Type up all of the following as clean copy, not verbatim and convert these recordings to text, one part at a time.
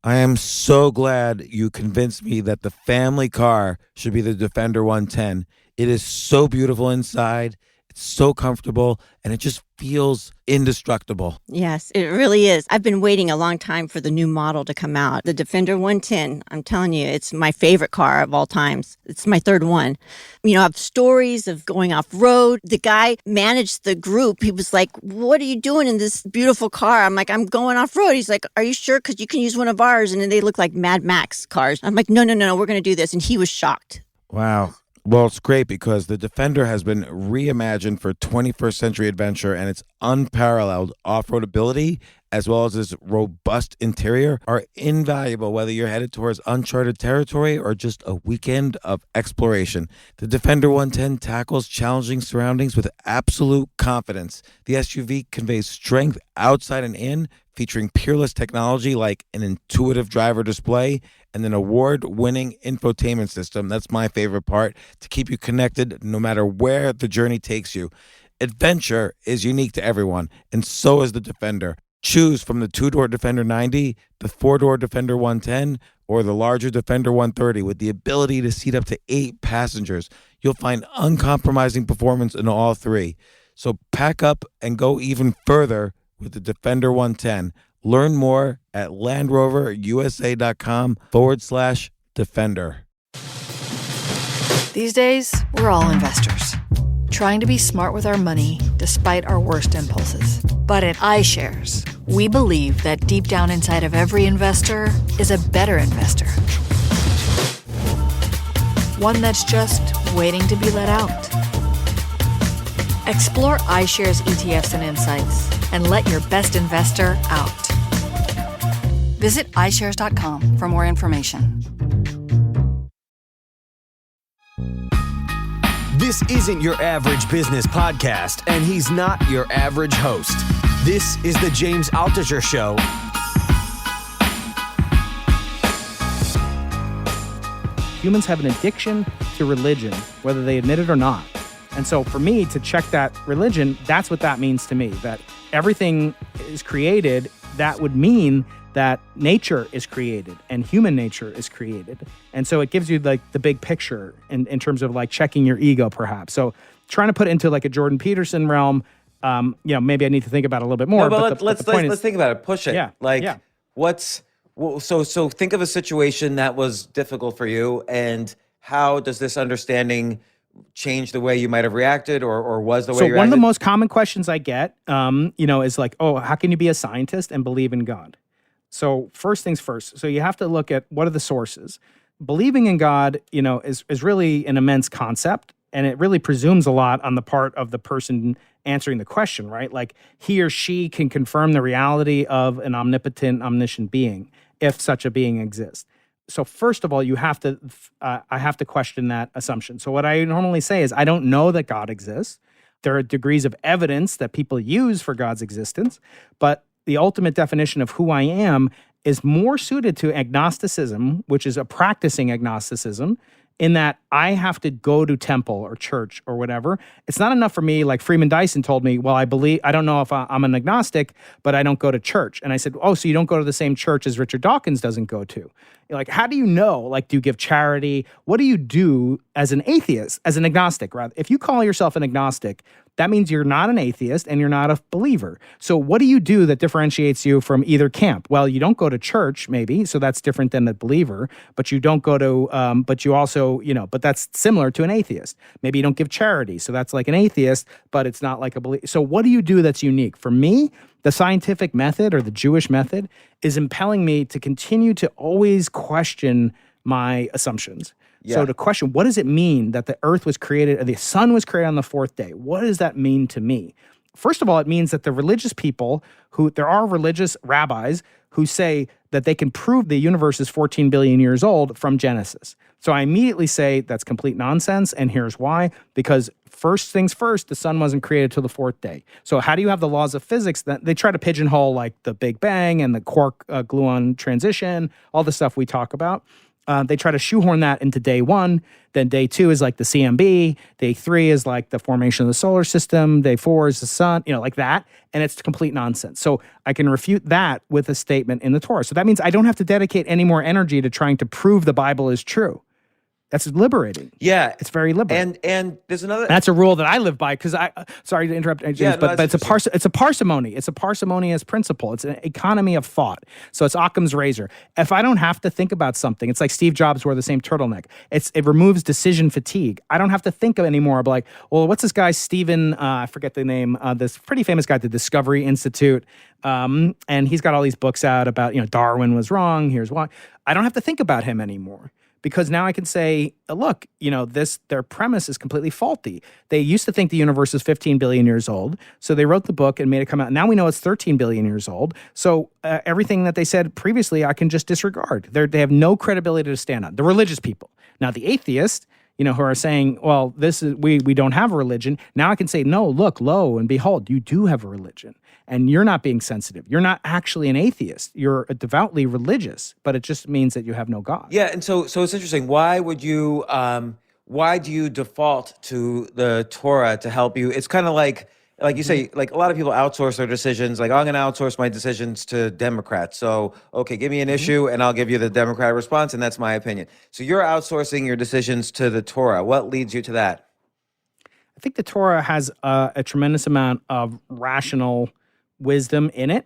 I am so glad you convinced me that the family car should be the Defender 110. It is so beautiful inside. It's so comfortable and it just feels indestructible. Yes, it really is. I've been waiting a long time for the new model to come out. The Defender 110, I'm telling you, it's my favorite car of all times. It's my third one. You know, I have stories of going off-road. The guy managed the group. He was like, what are you doing in this beautiful car? I'm like, I'm going off-road. He's like, are you sure? Because you can use one of ours. And then they look like Mad Max cars. I'm like, no, we're going to do this. And he was shocked. Wow. Well, it's great because the Defender has been reimagined for 21st century adventure, and its unparalleled off-road ability as well as its robust interior are invaluable whether you're headed towards uncharted territory or just a weekend of exploration. The Defender 110 tackles challenging surroundings with absolute confidence. The SUV conveys strength outside and in, featuring peerless technology like an intuitive driver display and an award-winning infotainment system. That's my favorite part, to keep you connected no matter where the journey takes you. Adventure is unique to everyone, and so is the Defender. Choose from the two-door Defender 90, the four-door Defender 110, or the larger Defender 130 with the ability to seat up to 8 passengers. You'll find uncompromising performance in all three. So pack up and go even further with the Defender 110. Learn more at LandRoverUSA.com/Defender. These days, we're all investors, trying to be smart with our money despite our worst impulses. But at iShares, we believe that deep down inside of every investor is a better investor. One that's just waiting to be let out. Explore iShares ETFs and insights and let your best investor out. Visit iShares.com for more information. This isn't your average business podcast, and he's not your average host. This is the James Altucher Show. Humans have an addiction to religion, whether they admit it or not. And so for me to check that religion, that's what that means to me, that everything is created. That would mean that nature is created and human nature is created. And so it gives you like the big picture in terms of like checking your ego, perhaps. So trying to put it into like a Jordan Peterson realm, maybe I need to think about it a little bit more. No, but let's think about it. Push it. Yeah. So think of a situation that was difficult for you, and how does this understanding change the way you might have reacted, or was the way you reacted? So one of the most common questions I get, is like, oh, how can you be a scientist and believe in God? So first things first. So you have to look at what are the sources. Believing in God, is really an immense concept, and it really presumes a lot on the part of the person answering the question, right? Like he or she can confirm the reality of an omnipotent, omniscient being, if such a being exists. So first of all, I have to question that assumption. So what I normally say is, I don't know that God exists. There are degrees of evidence that people use for God's existence, but the ultimate definition of who I am is more suited to agnosticism, which is a practicing agnosticism, in that I have to go to temple or church or whatever. It's not enough for me, like Freeman Dyson told me, well, I don't know if I'm an agnostic, but I don't go to church. And I said, oh, so you don't go to the same church as Richard Dawkins doesn't go to. Like, how do you know? Like, do you give charity? What do you do as an atheist, as an agnostic, rather? If you call yourself an agnostic, that means you're not an atheist and you're not a believer. So what do you do that differentiates you from either camp? Well, you don't go to church, maybe, so that's different than a believer, but you don't go to, but you also, but that's similar to an atheist. Maybe you don't give charity, so that's like an atheist, but it's not like a believer. So what do you do that's unique? For me, the scientific method or the Jewish method is impelling me to continue to always question my assumptions. Yeah. So to question, what does it mean that the earth was created, or the sun was created on the fourth day? What does that mean to me? First of all, it means that the religious people there are religious rabbis who say that they can prove the universe is 14 billion years old from Genesis. So I immediately say that's complete nonsense, and here's why. Because first things first, the sun wasn't created till the fourth day. So how do you have the laws of physics that they try to pigeonhole, like the Big Bang and the quark gluon transition, all the stuff we talk about? They try to shoehorn that into day 1. Then day 2 is like the CMB. Day 3 is like the formation of the solar system. Day 4 is the sun, like that. And it's complete nonsense. So I can refute that with a statement in the Torah. So that means I don't have to dedicate any more energy to trying to prove the Bible is true. That's liberating. Yeah. It's very liberating. And there's another. That's a rule that I live by because sorry to interrupt, James, but it's a parsimony. It's a parsimonious principle. It's an economy of thought. So it's Occam's razor. If I don't have to think about something, it's like Steve Jobs wore the same turtleneck. It removes decision fatigue. I don't have to think of anymore. I'm like, well, what's this guy, Stephen, I forget the name, this pretty famous guy at the Discovery Institute. And he's got all these books out about, Darwin was wrong. Here's why. I don't have to think about him anymore. Because now I can say, look, their premise is completely faulty. They used to think the universe is 15 billion years old. So they wrote the book and made it come out. Now we know it's 13 billion years old. So everything that they said previously, I can just disregard. They have no credibility to stand on. The religious people. Now the atheists, who are saying, well, this is we don't have a religion. Now I can say, no, look, lo and behold, you do have a religion. And you're not being sensitive. You're not actually an atheist. You're a devoutly religious, but it just means that you have no God. Yeah, and so it's interesting. Why do you default to the Torah to help you? It's kind of like you say, like a lot of people outsource their decisions. Like, I'm going to outsource my decisions to Democrats. So, okay, give me an issue and I'll give you the Democratic response, and that's my opinion. So you're outsourcing your decisions to the Torah. What leads you to that? I think the Torah has a tremendous amount of rational wisdom in it,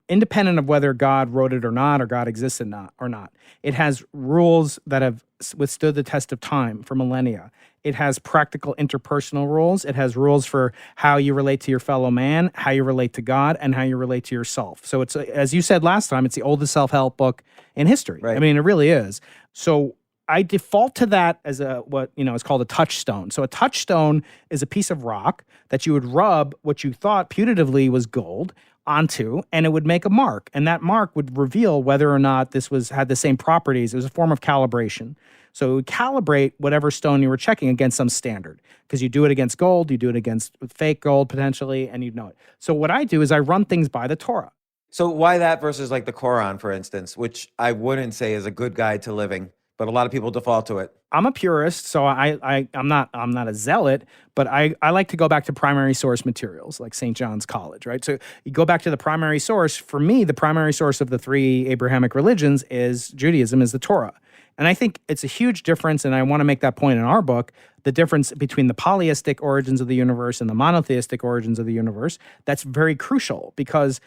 independent of whether God wrote it or not, or God exists or not. It has rules that have withstood the test of time for millennia. It has practical interpersonal rules. It has rules for how you relate to your fellow man, how you relate to God, and how you relate to yourself. So it's, as you said last time, it's the oldest self-help book in history. Right. I mean, it really is. So I default to that as what is called a touchstone. So a touchstone is a piece of rock that you would rub what you thought putatively was gold onto, and it would make a mark. And that mark would reveal whether or not this had the same properties. It was a form of calibration. So it would calibrate whatever stone you were checking against some standard, because you do it against gold, you do it against fake gold potentially, and you'd know it. So what I do is I run things by the Torah. So why that versus like the Quran, for instance, which I wouldn't say is a good guide to living, but a lot of people default to it. I'm a purist, so I'm not a zealot, but I like to go back to primary source materials like St. John's College, right? So you go back to the primary source. For me, the primary source of the 3 Abrahamic religions is Judaism, is the Torah. And I think it's a huge difference, and I want to make that point in our book, the difference between the polyistic origins of the universe and the monotheistic origins of the universe. That's very crucial because,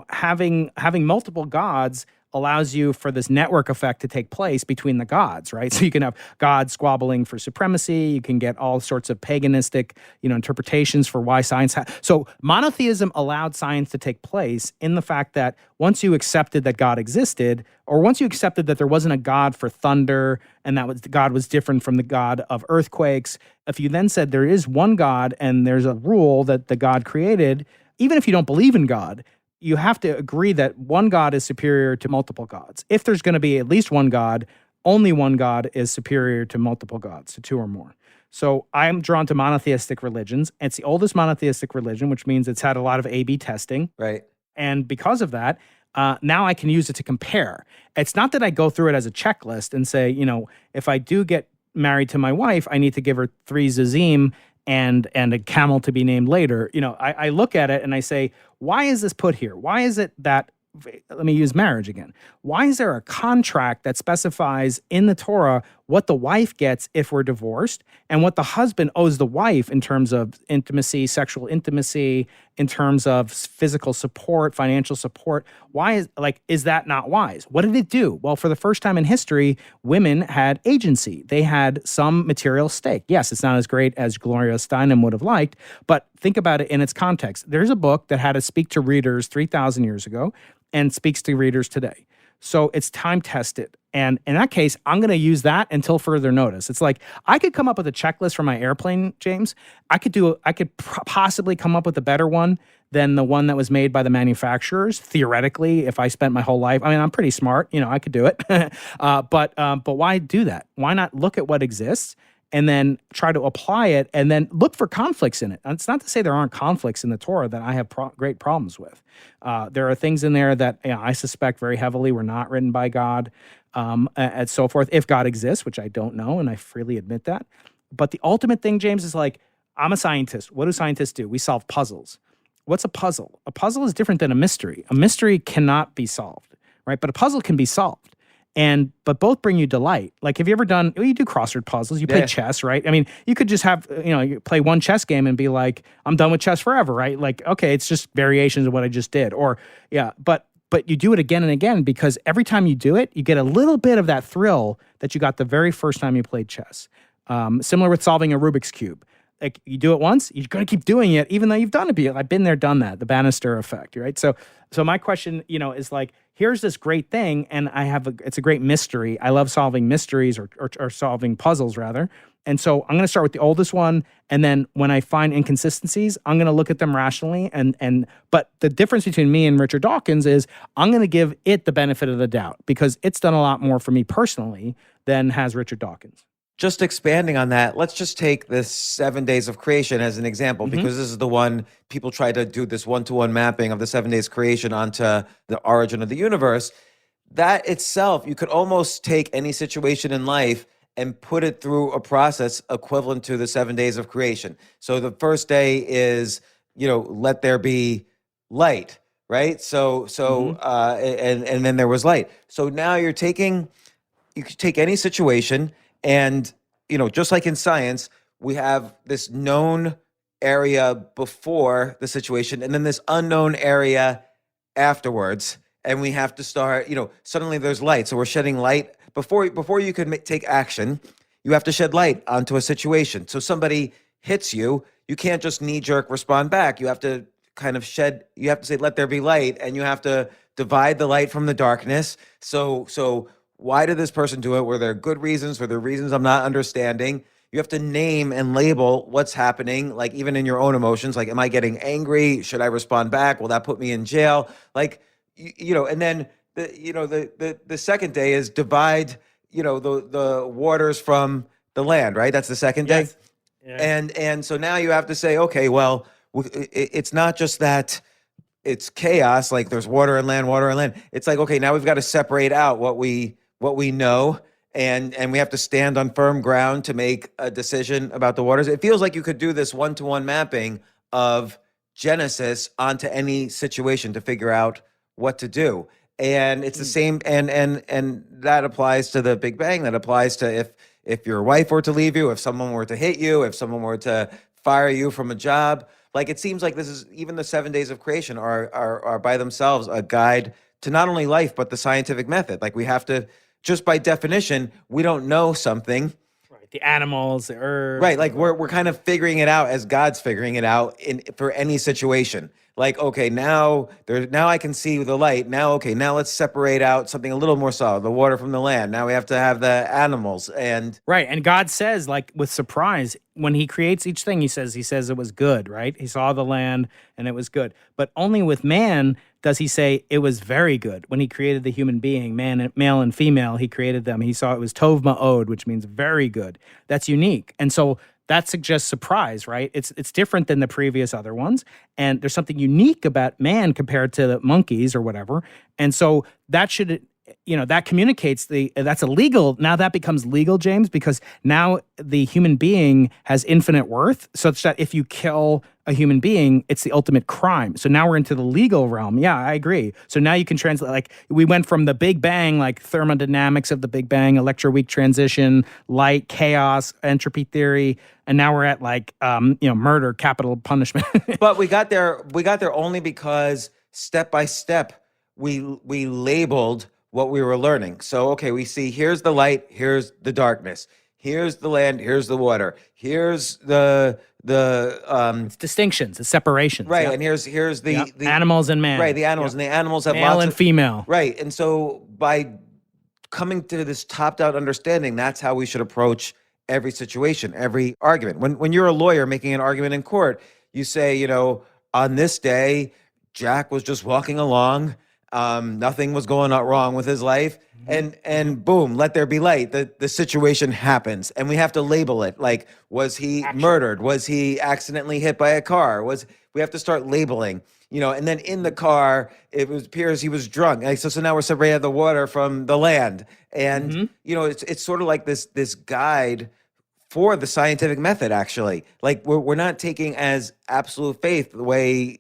having multiple gods allows you for this network effect to take place between the gods, right? So you can have gods squabbling for supremacy. You can get all sorts of paganistic, interpretations for why science. So monotheism allowed science to take place in the fact that once you accepted that God existed, or once you accepted that there wasn't a God for thunder and that God was different from the God of earthquakes, if you then said there is one God and there's a rule that the God created, even if you don't believe in God, you have to agree that one God is superior to multiple gods. If there's going to be at least one God, only one God is superior to multiple gods, to 2 or more. So I'm drawn to monotheistic religions. It's the oldest monotheistic religion, which means it's had a lot of A/B testing. Right. And because of that, now I can use it to compare. It's not that I go through it as a checklist and say, if I do get married to my wife, I need to give her 3 zazim and a camel to be named later. I look at it and I say, why is this put here? Why is it that, let me use marriage again. Why is there a contract that specifies in the Torah what the wife gets if we're divorced and what the husband owes the wife in terms of intimacy, sexual intimacy, in terms of physical support, financial support? Why is that not wise? What did it do? Well, for the first time in history, women had agency. They had some material stake. Yes, it's not as great as Gloria Steinem would have liked, but think about it in its context. There's a book that had to speak to readers 3,000 years ago and speaks to readers today. So it's time tested. And in that case, I'm going to use that until further notice. It's like I could come up with a checklist for my airplane, James. I could possibly come up with a better one than the one that was made by the manufacturers. Theoretically, if I spent my whole life, I'm pretty smart, I could do it. But why do that? Why not look at what exists and then try to apply it and then look for conflicts in it. And it's not to say there aren't conflicts in the Torah that I have great problems with. There are things in there that I suspect very heavily were not written by God, and so forth, if God exists, which I don't know, and I freely admit that. But the ultimate thing, James, is like, I'm a scientist. What do scientists do? We solve puzzles. What's a puzzle? A puzzle is different than a mystery. A mystery cannot be solved, right? But a puzzle can be solved. But both bring you delight. Like, have you ever done, you do crossword puzzles, you play chess, right? I mean, you could just have, you play one chess game and be like, I'm done with chess forever, right? Like, okay, it's just variations of what I just did. Or, but you do it again and again, because every time you do it, you get a little bit of that thrill that you got the very first time you played chess. Similar with solving a Rubik's Cube. Like, you do it once, you're going to keep doing it, even though you've done it. I've been there, done that, the Bannister effect, right? So my question, is like, here's this great thing, and it's a great mystery. I love solving mysteries or solving puzzles, rather. And so I'm going to start with the oldest one, and then when I find inconsistencies, I'm going to look at them rationally. But the difference between me and Richard Dawkins is I'm going to give it the benefit of the doubt, because it's done a lot more for me personally than has Richard Dawkins. Just expanding on that, let's just take this 7 days of creation as an example, because this is the one people try to do, this one-to-one mapping of the 7 days creation onto the origin of the universe. That itself, you could almost take any situation in life and put it through a process equivalent to the 7 days of creation. So the first day is, let there be light, right? And then there was light. So now you could take any situation, and, just like in science, we have this known area before the situation and then this unknown area afterwards. And we have to start, suddenly there's light. So we're shedding light. Before you could take action, you have to shed light onto a situation. So somebody hits you, you can't just knee-jerk respond back. You have to kind of you have to say, let there be light, and you have to divide the light from the darkness. So why did this person do it? Were there good reasons? Were there reasons I'm not understanding? You have to name and label what's happening, like even in your own emotions. Like, am I getting angry? Should I respond back? Will that put me in jail? Like, and then the second day is divide, the waters from the land, right? That's the second day. Yeah. And so now you have to say, okay, well, it's not just that it's chaos, like there's water and land. It's like, okay, now we've got to separate out what we know, and we have to stand on firm ground to make a decision about the waters. It feels like you could do this one-to-one mapping of Genesis onto any situation to figure out what to do. And it's the same, and that applies to the Big Bang. That applies to if your wife were to leave you, if someone were to hit you, if someone were to fire you from a job. Like, it seems like this is, even the 7 days of creation are by themselves a guide to not only life, but the scientific method. Like, we have to, just by definition, we don't know something. Right. The animals, the herbs. Right. Like, we're kind of figuring it out as God's figuring it out for any situation. Like, okay, now I can see the light. Now let's separate out something a little more solid, the water from the land. Now we have to have the animals. And right. And God says, like, with surprise, when he creates each thing, he says it was good, right? He saw the land and it was good. But only with man does he say it was very good. When he created the human being, male and female, he created them. He saw it was tov ma'od, which means very good. That's unique. And so that suggests surprise, right? It's different than the previous other ones. And there's something unique about man compared to the monkeys or whatever. And so that should, that communicates that's illegal. Now that becomes legal, James, because now the human being has infinite worth, such that if you kill a human being, it's the ultimate crime. So now we're into the legal realm. Yeah, I agree. So now you can translate, like, we went from the Big Bang, like thermodynamics of the Big Bang, electroweak transition, light, chaos, entropy theory, and now we're at like, murder, capital punishment. But we got there only because step by step we labeled what we were learning. So, okay, we see here's the light, here's the darkness, here's the land, here's the water, here's the it's distinctions, it's separations, right? Yep. And here's the animals and man, right? The animals, and the animals have male and female, right? And so by coming to this top-down understanding, that's how we should approach every situation, every argument. When you're a lawyer making an argument in court, you say, on this day, Jack was just walking along. Nothing was going on wrong with his life. And boom, let there be light. The situation happens, and we have to label it. Like, was he murdered? Was he accidentally hit by a car? We have to start labeling, and then in the car, appears he was drunk. Like, so now we're separating the water from the land. And, it's sort of like this guide for the scientific method, actually. Like, we're not taking as absolute faith the way,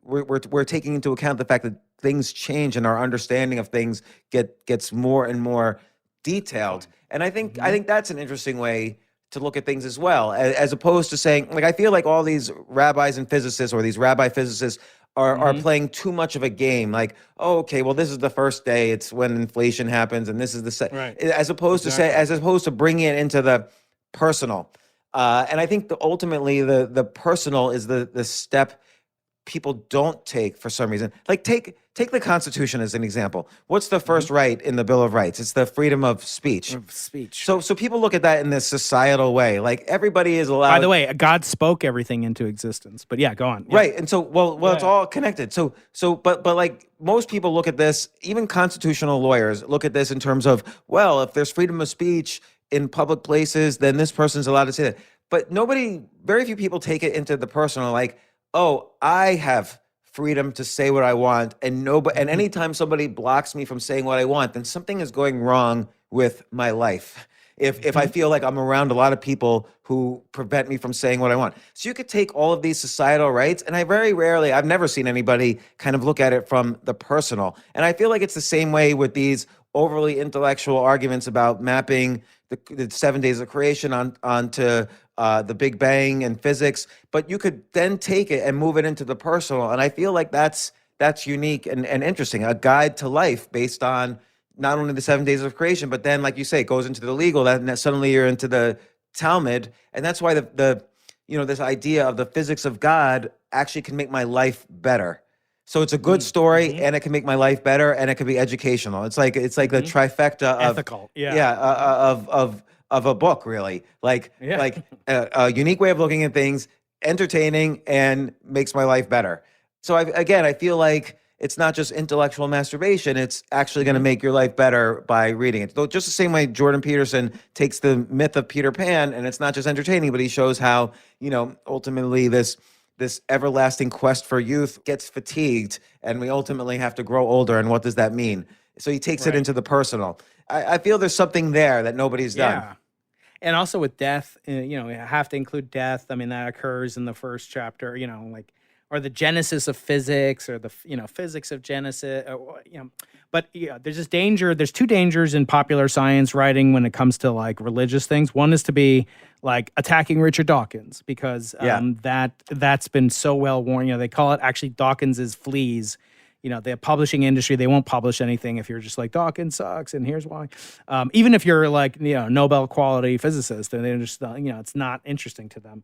we're taking into account the fact that things change and our understanding of things gets more and more detailed. And I think that's an interesting way to look at things as well, as opposed to saying, like, I feel like all these rabbis and physicists, or these rabbi physicists, are playing too much of a game. Like, oh, okay, well, this is the first day. It's when inflation happens, and this is the Right. as opposed to bringing it into the personal. And I think ultimately the personal is the step people don't take for some reason. Like, take the Constitution as an example. What's the first right in the Bill of Rights? It's the freedom of speech. So people look at that in this societal way. Like, everybody is allowed. By the way, God spoke everything into existence. But yeah, go on. Yeah. Right. And so, it's all connected. But like, most people look at this, even constitutional lawyers look at this in terms of, well, if there's freedom of speech in public places, then this person's allowed to say that. But very few people take it into the personal, like, oh, I have freedom to say what I want, and anytime somebody blocks me from saying what I want, then something is going wrong with my life. If I feel like I'm around a lot of people who prevent me from saying what I want. So you could take all of these societal rights, and I've never seen anybody kind of look at it from the personal. And I feel like it's the same way with these overly intellectual arguments about mapping the 7 days of creation onto the Big Bang and physics, but you could then take it and move it into the personal. And I feel like that's unique and interesting, a guide to life based on not only the 7 days of creation, but then, like you say, it goes into the legal, that suddenly you're into the Talmud. And that's why this idea of the physics of God actually can make my life better. So it's a good story, and it can make my life better, and it can be educational. It's like the trifecta of ethical, of a book, really. Like a unique way of looking at things, entertaining, and makes my life better. So I feel like it's not just intellectual masturbation; it's actually going to make your life better by reading it. So just the same way Jordan Peterson takes the myth of Peter Pan, and it's not just entertaining, but he shows how ultimately this everlasting quest for youth gets fatigued, and we ultimately have to grow older. And what does that mean? So he takes it into the personal. I feel there's something there that nobody's done. Yeah. And also with death, you have to include death. I mean, that occurs in the first chapter, or the genesis of physics, or the, physics of Genesis, But there's this danger. There's two dangers in popular science writing when it comes to like religious things. One is to be like attacking Richard Dawkins, because that's been so well worn. They call it, actually, Dawkins is fleas. The publishing industry, they won't publish anything if you're just like, Dawkins sucks and here's why. Even if you're like, Nobel quality physicist, and they just, it's not interesting to them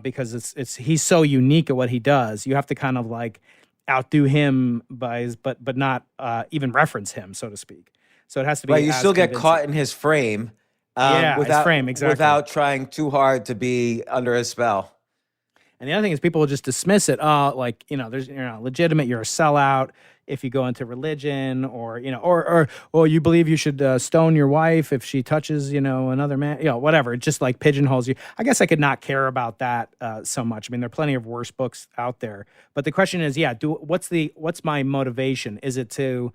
because he's so unique at what he does. You have to kind of like outdo him but not even reference him, so to speak. So it has to be right. You still get caught in his frame. His frame, exactly. Without trying too hard to be under his spell. And the other thing is, people will just dismiss it. There's, you're not legitimate. You're a sellout if you go into religion, or you believe you should stone your wife if she touches, another man, whatever. It just like pigeonholes you. I guess I could not care about that so much. I mean, there are plenty of worse books out there. But the question is, what's my motivation? Is it to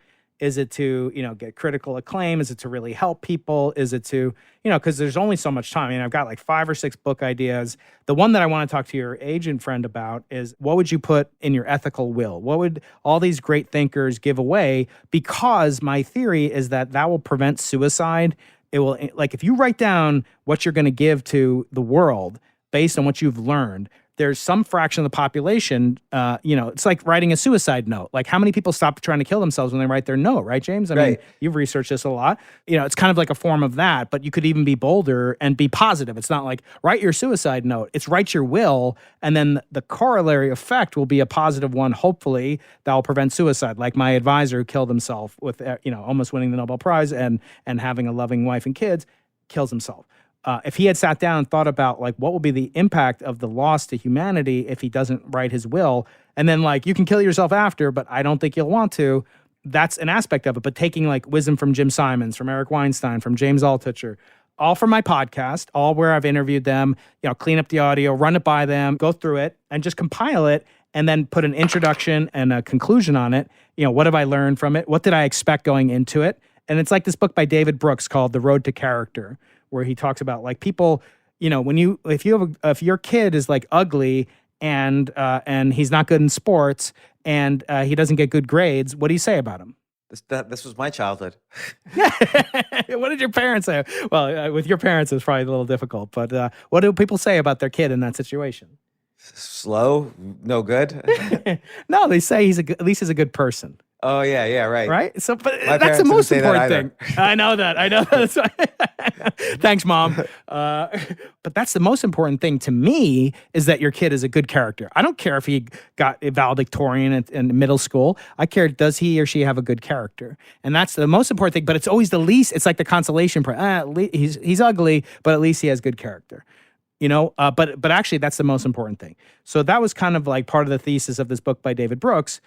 get critical acclaim? Is it to really help people? Is it to, because there's only so much time. I mean, I've got like 5 or 6 book ideas. The one that I want to talk to your agent friend about is, what would you put in your ethical will? What would all these great thinkers give away? Because my theory is that will prevent suicide. It will, like, if you write down what you're going to give to the world based on what you've learned, there's some fraction of the population, it's like writing a suicide note. Like, how many people stop trying to kill themselves when they write their note, right, James? I mean, you've researched this a lot. It's kind of like a form of that, but you could even be bolder and be positive. It's not like write your suicide note. It's write your will, and then the corollary effect will be a positive one, hopefully, that will prevent suicide. Like my advisor who killed himself with, almost winning the Nobel Prize and having a loving wife and kids, kills himself. if he had sat down and thought about like what will be the impact of the loss to humanity if he doesn't write his will, and then like you can kill yourself after, but I don't think you'll want to. That's an aspect of it. But taking like wisdom from Jim Simons, from Eric Weinstein, from James Altucher, all from my podcast, all where I've interviewed them, clean up the audio, run it by them, go through it, and just compile it, and then put an introduction and a conclusion on it. What have I learned from it? What did I expect going into it? And it's like this book by David Brooks called The Road to Character, where he talks about like people, if your kid is like ugly and he's not good in sports and he doesn't get good grades, what do you say about him? This was my childhood. What did your parents say? Well, with your parents, it's probably a little difficult, but what do people say about their kid in that situation? Slow, no good. No, they say at least he's a good person. Oh yeah, right. Right? So, but My that's the parents most didn't say that important thing. I know that. That's right. Thanks, Mom. But that's the most important thing to me is that your kid is a good character. I don't care if he got a valedictorian in middle school. I care, does he or she have a good character? And that's the most important thing, but it's always the least. It's like the consolation prize. He's ugly, but at least he has good character. But actually that's the most important thing. So that was kind of like part of the thesis of this book by David Brooks.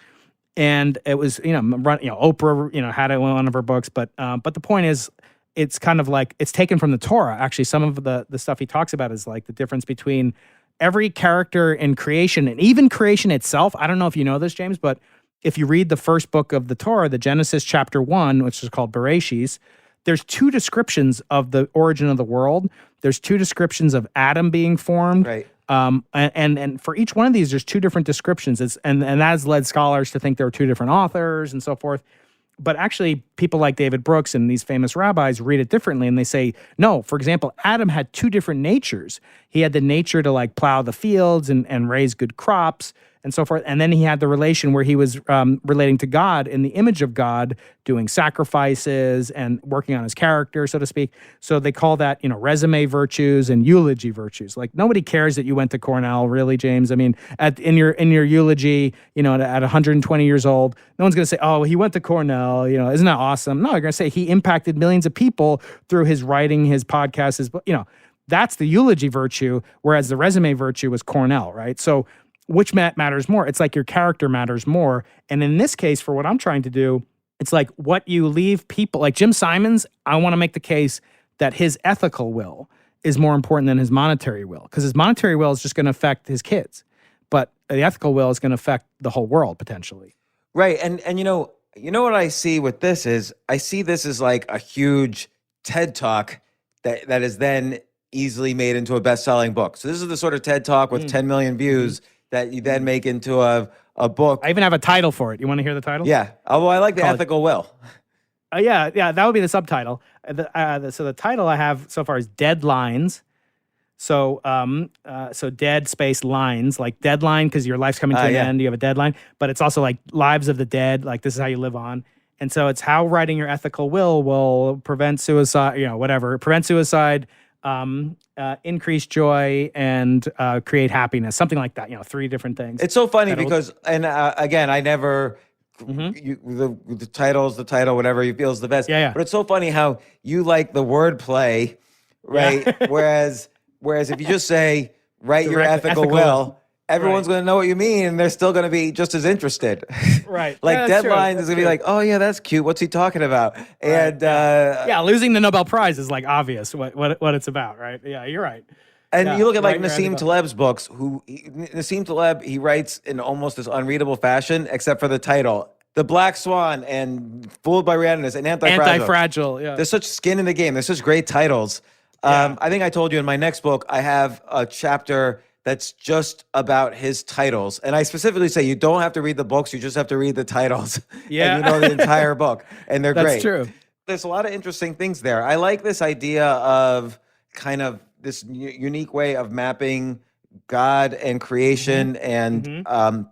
And it was, Oprah, had it in one of her books, but the point is, it's kind of like it's taken from the Torah. Actually, some of the stuff he talks about is like the difference between every character in creation and even creation itself. I don't know if you know this, James, but if you read the first book of the Torah, the Genesis chapter 1, which is called Bereshis, there's two descriptions of the origin of the world. There's two descriptions of Adam being formed. Right. And for each one of these, there's two different descriptions. And that has led scholars to think there were two different authors and so forth. But actually, people like David Brooks and these famous rabbis read it differently. And they say, no, for example, Adam had two different natures. He had the nature to like plow the fields and raise good crops and so forth. And then he had the relation where he was relating to God in the image of God, doing sacrifices and working on his character, so to speak. So they call that, resume virtues and eulogy virtues. Like nobody cares that you went to Cornell, really, James. I mean, in your eulogy, at 120 years old, no one's going to say, oh, he went to Cornell. Isn't that awesome? No, they're going to say he impacted millions of people through his writing, his podcast, his, that's the eulogy virtue, whereas the resume virtue was Cornell, right? So which matters more? It's like your character matters more. And in this case, for what I'm trying to do, it's like what you leave people, like Jim Simons, I want to make the case that his ethical will is more important than his monetary will, because his monetary will is just going to affect his kids. But the ethical will is going to affect the whole world potentially. Right. And you know what I see with this is I see this as like a huge TED Talk that is then easily made into a best-selling book. So this is the sort of TED Talk with 10 million views that you then make into a book. I even have a title for it. You want to hear the title? Yeah. Oh, well, I like the ethical will. Yeah, that would be the subtitle. So the title I have so far is Deadlines. So dead space lines, like deadline, because your life's coming to an end, you have a deadline. But it's also like lives of the dead, like this is how you live on. And so it's how writing your ethical will prevent suicide, prevent suicide, increase joy, and create happiness, something like that. 3 different things. It's so funny because, and again, I never, the title's the title, whatever you feel is the best. Yeah. But it's so funny how you like the word play, right? Yeah. whereas if you just say, write your ethical will, everyone's going to know what you mean, and they're still going to be just as interested. Right. Like deadlines is going to be like, oh yeah, that's cute. What's he talking about? Right. And losing the Nobel Prize is like obvious what it's about, right? Yeah, you're right. And you look at like Nassim Taleb's books. Nassim Taleb, he writes in almost this unreadable fashion, except for the title. The Black Swan and Fooled by Randomness and Anti-Fragile. Yeah. There's such skin in the game. There's such great titles. I think I told you in my next book, I have a chapter that's just about his titles. And I specifically say you don't have to read the books, you just have to read the titles. Yeah. And you know the entire book. And they're great. That's true. There's a lot of interesting things there. I like this idea of kind of this unique way of mapping God and creation and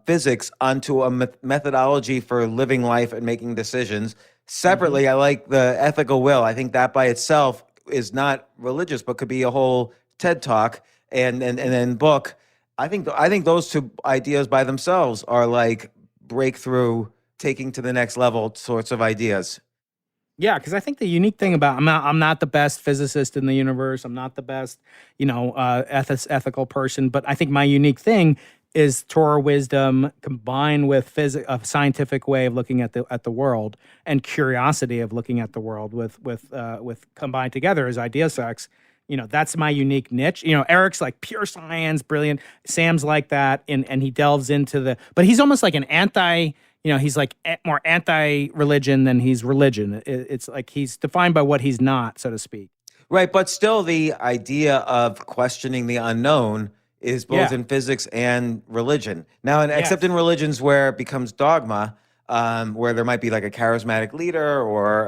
physics onto a methodology for living life and making decisions. Separately, I like the ethical will. I think that by itself is not religious, but could be a whole TED Talk and then book. I think those two ideas by themselves are like breakthrough, taking to the next level sorts of ideas. Yeah, because I think the unique thing about I'm not the best physicist in the universe. I'm not the best, ethical person. But I think my unique thing is Torah wisdom combined with a scientific way of looking at the world and curiosity of looking at the world with combined together as idea sex. That's my unique niche. Eric's like pure science, brilliant. Sam's like that, and he delves into but he's almost like an anti. He's like more anti-religion than he's religion. It's like he's defined by what he's not, so to speak. Right, but still the idea of questioning the unknown is both Yeah. in physics and religion. Now, except Yes. in religions where it becomes dogma, where there might be like a charismatic leader or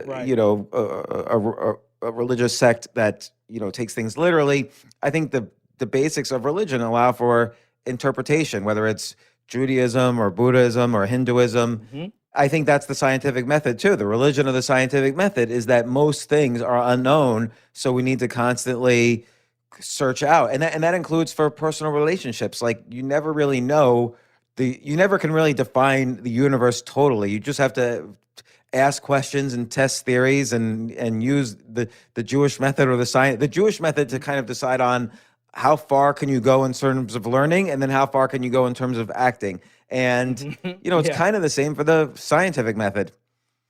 Right. a religious sect that takes things literally. I think the basics of religion allow for interpretation, whether it's Judaism or Buddhism or Hinduism. Mhm. I think that's the scientific method too. The religion of the scientific method is that most things are unknown, so we need to constantly search out, and that includes for personal relationships. Like you never really know you never can really define the universe totally. You just have to ask questions and test theories and use the Jewish method or the Jewish method to kind of decide on how far can you go in terms of learning, and then how far can you go in terms of acting. And it's Yeah. kind of the same for the scientific method.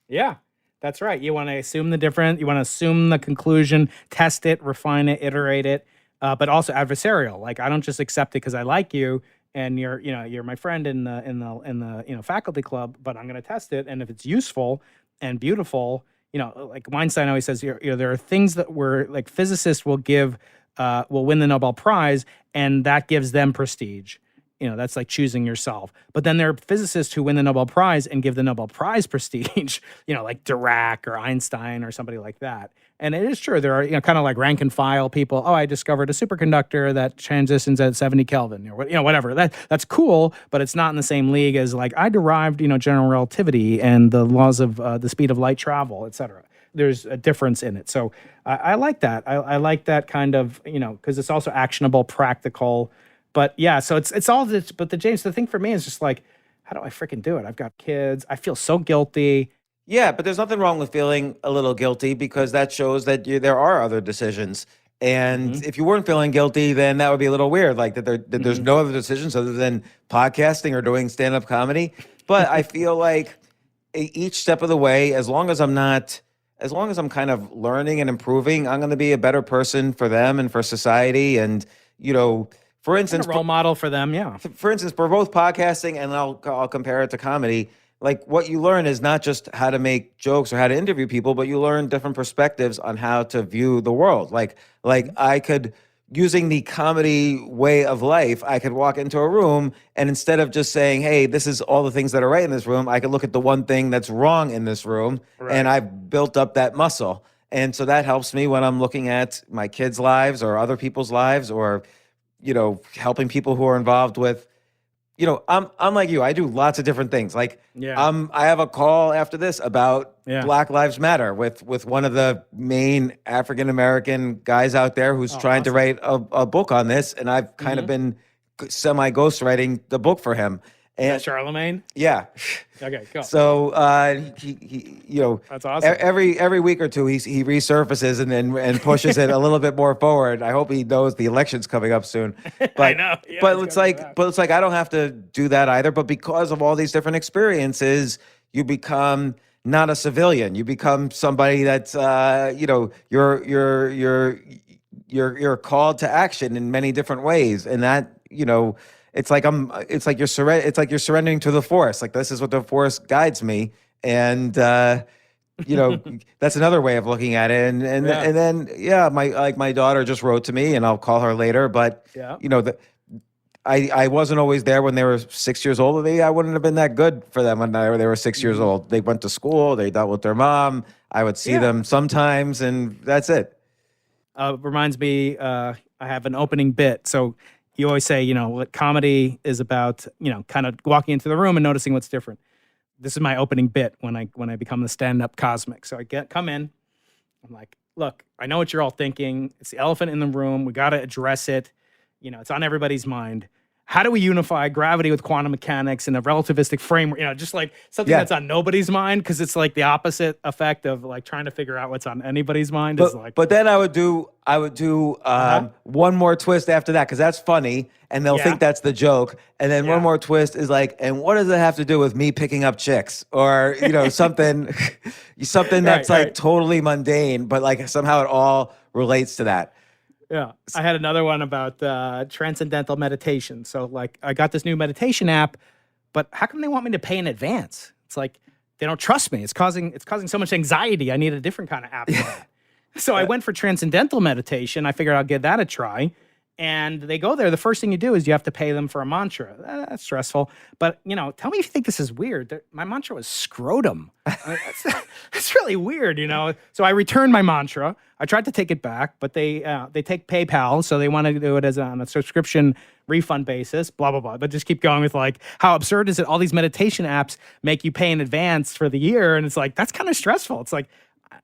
Yeah, that's right. You want to assume the different. You want to assume the conclusion, test it, refine it, iterate it, but also adversarial. Like I don't just accept it because I like you and you're my friend in the faculty club, but I'm going to test it, and if it's useful and beautiful, like Weinstein always says, there are things that were like physicists will win the Nobel Prize, and that gives them prestige. That's like choosing yourself. But then there are physicists who win the Nobel Prize and give the Nobel Prize prestige, like Dirac or Einstein or somebody like that. And it is true. There are, kind of like rank and file people. Oh, I discovered a superconductor that transitions at 70 Kelvin, or whatever. That's cool, but it's not in the same league as like I derived, general relativity and the laws of the speed of light travel, et cetera. There's a difference in it. So I like that. I like that kind of, because it's also actionable, practical. But yeah, so it's all this. But the thing for me is just like, how do I freaking do it? I've got kids. I feel so guilty. Yeah, but there's nothing wrong with feeling a little guilty because that shows that there are other decisions. And if you weren't feeling guilty, then that would be a little weird, like that there's no other decisions other than podcasting or doing stand-up comedy. But I feel like each step of the way, as long as I'm kind of learning and improving, I'm going to be a better person for them and for society. And, for instance, A role model for them, yeah. for instance, for both podcasting and I'll compare it to comedy, like what you learn is not just how to make jokes or how to interview people, but you learn different perspectives on how to view the world. Like I could, using the comedy way of life, I could walk into a room and instead of just saying, hey, this is all the things that are right in this room, I could look at the one thing that's wrong in this room. Right. And I've built up that muscle. And so that helps me when I'm looking at my kids' lives or other people's lives or, helping people who are involved with, I'm like you. I do lots of different things. Like, Yeah. I have a call after this about Yeah. Black Lives Matter with one of the main African American guys out there who's trying to write a book on this, and I've kind of been semi ghostwriting the book for him. And Charlemagne? yeah, Okay, go. so he That's awesome. every week or two he resurfaces and pushes it a little bit more forward. I hope he knows the election's coming up soon. But I know. Yeah, but it's it's gotta like do that. but it's like I don't have to do that either. But because of all these different experiences, you become not a civilian. You become somebody that's you're called to action in many different ways, and that it's like you're surrendering to the force. Like this is what the force guides me, and that's another way of looking at it. And then my daughter just wrote to me, and I'll call her later. But Yeah. I wasn't always there when they were 6 years old. Maybe I wouldn't have been that good for them when they were 6 years old. They went to school. They dealt with their mom. I would see them sometimes, and that's it. Reminds me, I have an opening bit. So you always say, what comedy is about, kind of walking into the room and noticing what's different. This is my opening bit when I become the stand-up cosmic. So I come in, I'm like, look, I know what you're all thinking. It's the elephant in the room. We got to address it. It's on everybody's mind. how do we unify gravity with quantum mechanics in a relativistic framework? Just like something Yeah. that's on nobody's mind, because it's like the opposite effect of like trying to figure out what's on anybody's mind. Is like, But then I would do one more twist after that, because that's funny and they'll Yeah. think that's the joke. And then Yeah. one more twist is like, and what does it have to do with me picking up chicks, or something something that's Right, like right. totally mundane, but like somehow it all relates to that. Yeah. I had another one about transcendental meditation. So like I got this new meditation app, but how come they want me to pay in advance? It's like they don't trust me. It's causing so much anxiety. I need a different kind of app for that. So I went for transcendental meditation. I figured I'll give that a try. And they go there. The first thing you do is you have to pay them for a mantra. That's stressful. But, tell me if you think this is weird. My mantra was scrotum. That's really weird, So I returned my mantra. I tried to take it back, but they take PayPal, so they want to do it as on a subscription refund basis, blah, blah, blah. But just keep going with like, how absurd is it? All these meditation apps make you pay in advance for the year. And it's like, that's kind of stressful. It's like,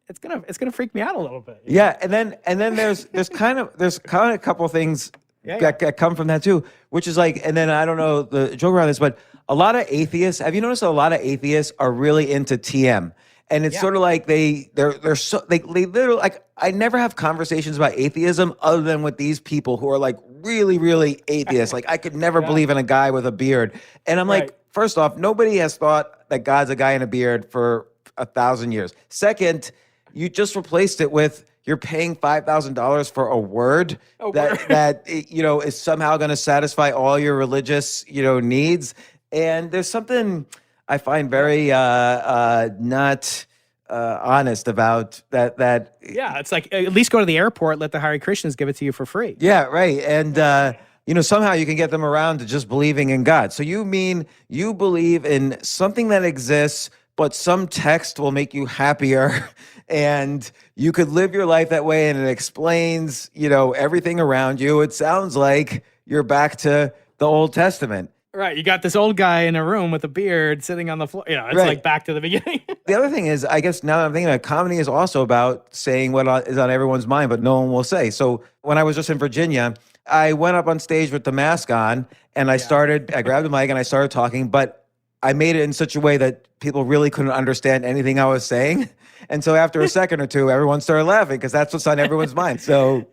it's gonna freak me out a little bit. Yeah, and then there's kind of a couple things that come from that too, which is like, and then I don't know the joke around this, but a lot of atheists, have you noticed a lot of atheists are really into TM? And it's sort of like they're so they literally, like, I never have conversations about atheism other than with these people who are like really, really atheists. Like, I could never believe in a guy with a beard. And I'm like, first off, nobody has thought that God's a guy in a beard for 1,000 years. Second, you just replaced it with you're paying $5,000 for a word that is somehow going to satisfy all your religious needs. And there's something I find very not honest about that. Yeah, it's like, at least go to the airport, let the Hare Krishnas give it to you for free. Yeah, right. And somehow you can get them around to just believing in God. So you mean you believe in something that exists, but some text will make you happier, and you could live your life that way, and it explains, everything around you. It sounds like you're back to the Old Testament. Right. You got this old guy in a room with a beard sitting on the floor. It's like back to the beginning. The other thing is, I guess now that I'm thinking about it, comedy is also about saying what is on everyone's mind, but no one will say. So when I was just in Virginia, I went up on stage with the mask on, and I grabbed the mic and I started talking, but I made it in such a way that people really couldn't understand anything I was saying. And so after a second or two, everyone started laughing because that's what's on everyone's mind. So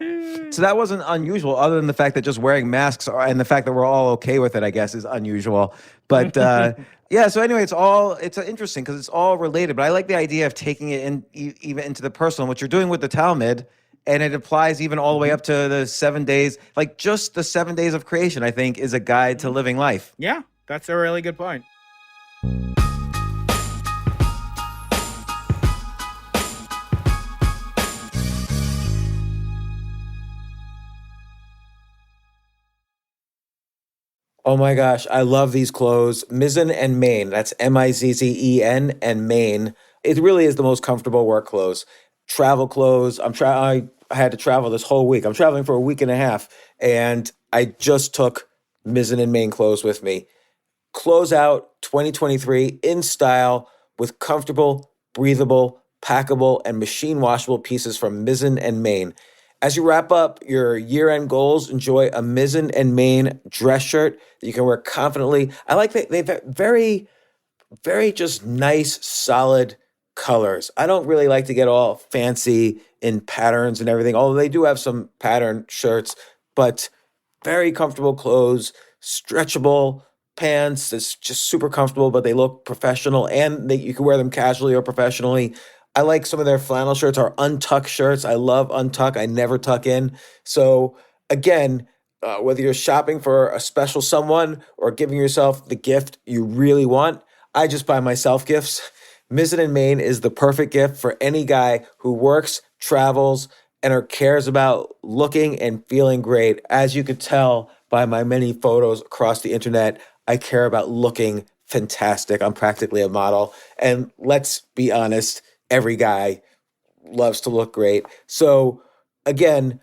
that wasn't unusual, other than the fact that just wearing masks and the fact that we're all okay with it, I guess, is unusual. But so anyway, it's interesting because it's all related. But I like the idea of taking it in even into the personal, what you're doing with the Talmud. And it applies even all the way up to the 7 days, like just the 7 days of creation, I think, is a guide to living life. Yeah, that's a really good point. Oh my gosh, I love these clothes. Mizzen and Main. That's Mizzen and Main. It really is the most comfortable work clothes. Travel clothes. I had to travel this whole week. I'm traveling for a week and a half, and I just took Mizzen and Main clothes with me. Close out 2023 in style with comfortable, breathable, packable, and machine washable pieces from Mizzen and Main. As you wrap up your year-end goals, enjoy a Mizzen and Main dress shirt that you can wear confidently. I like that they've very, very just nice, solid colors. I don't really like to get all fancy in patterns and everything, although they do have some pattern shirts, but very comfortable clothes, stretchable pants. It's just super comfortable, but they look professional, and you can wear them casually or professionally. I like some of their flannel shirts or untuck shirts. I love untuck. I never tuck in. So again, whether you're shopping for a special someone or giving yourself the gift you really want, I just buy myself gifts. Mizzen and Main is the perfect gift for any guy who works, travels, and or cares about looking and feeling great. As you could tell by my many photos across the internet, I care about looking fantastic. I'm practically a model. And let's be honest, every guy loves to look great. So again,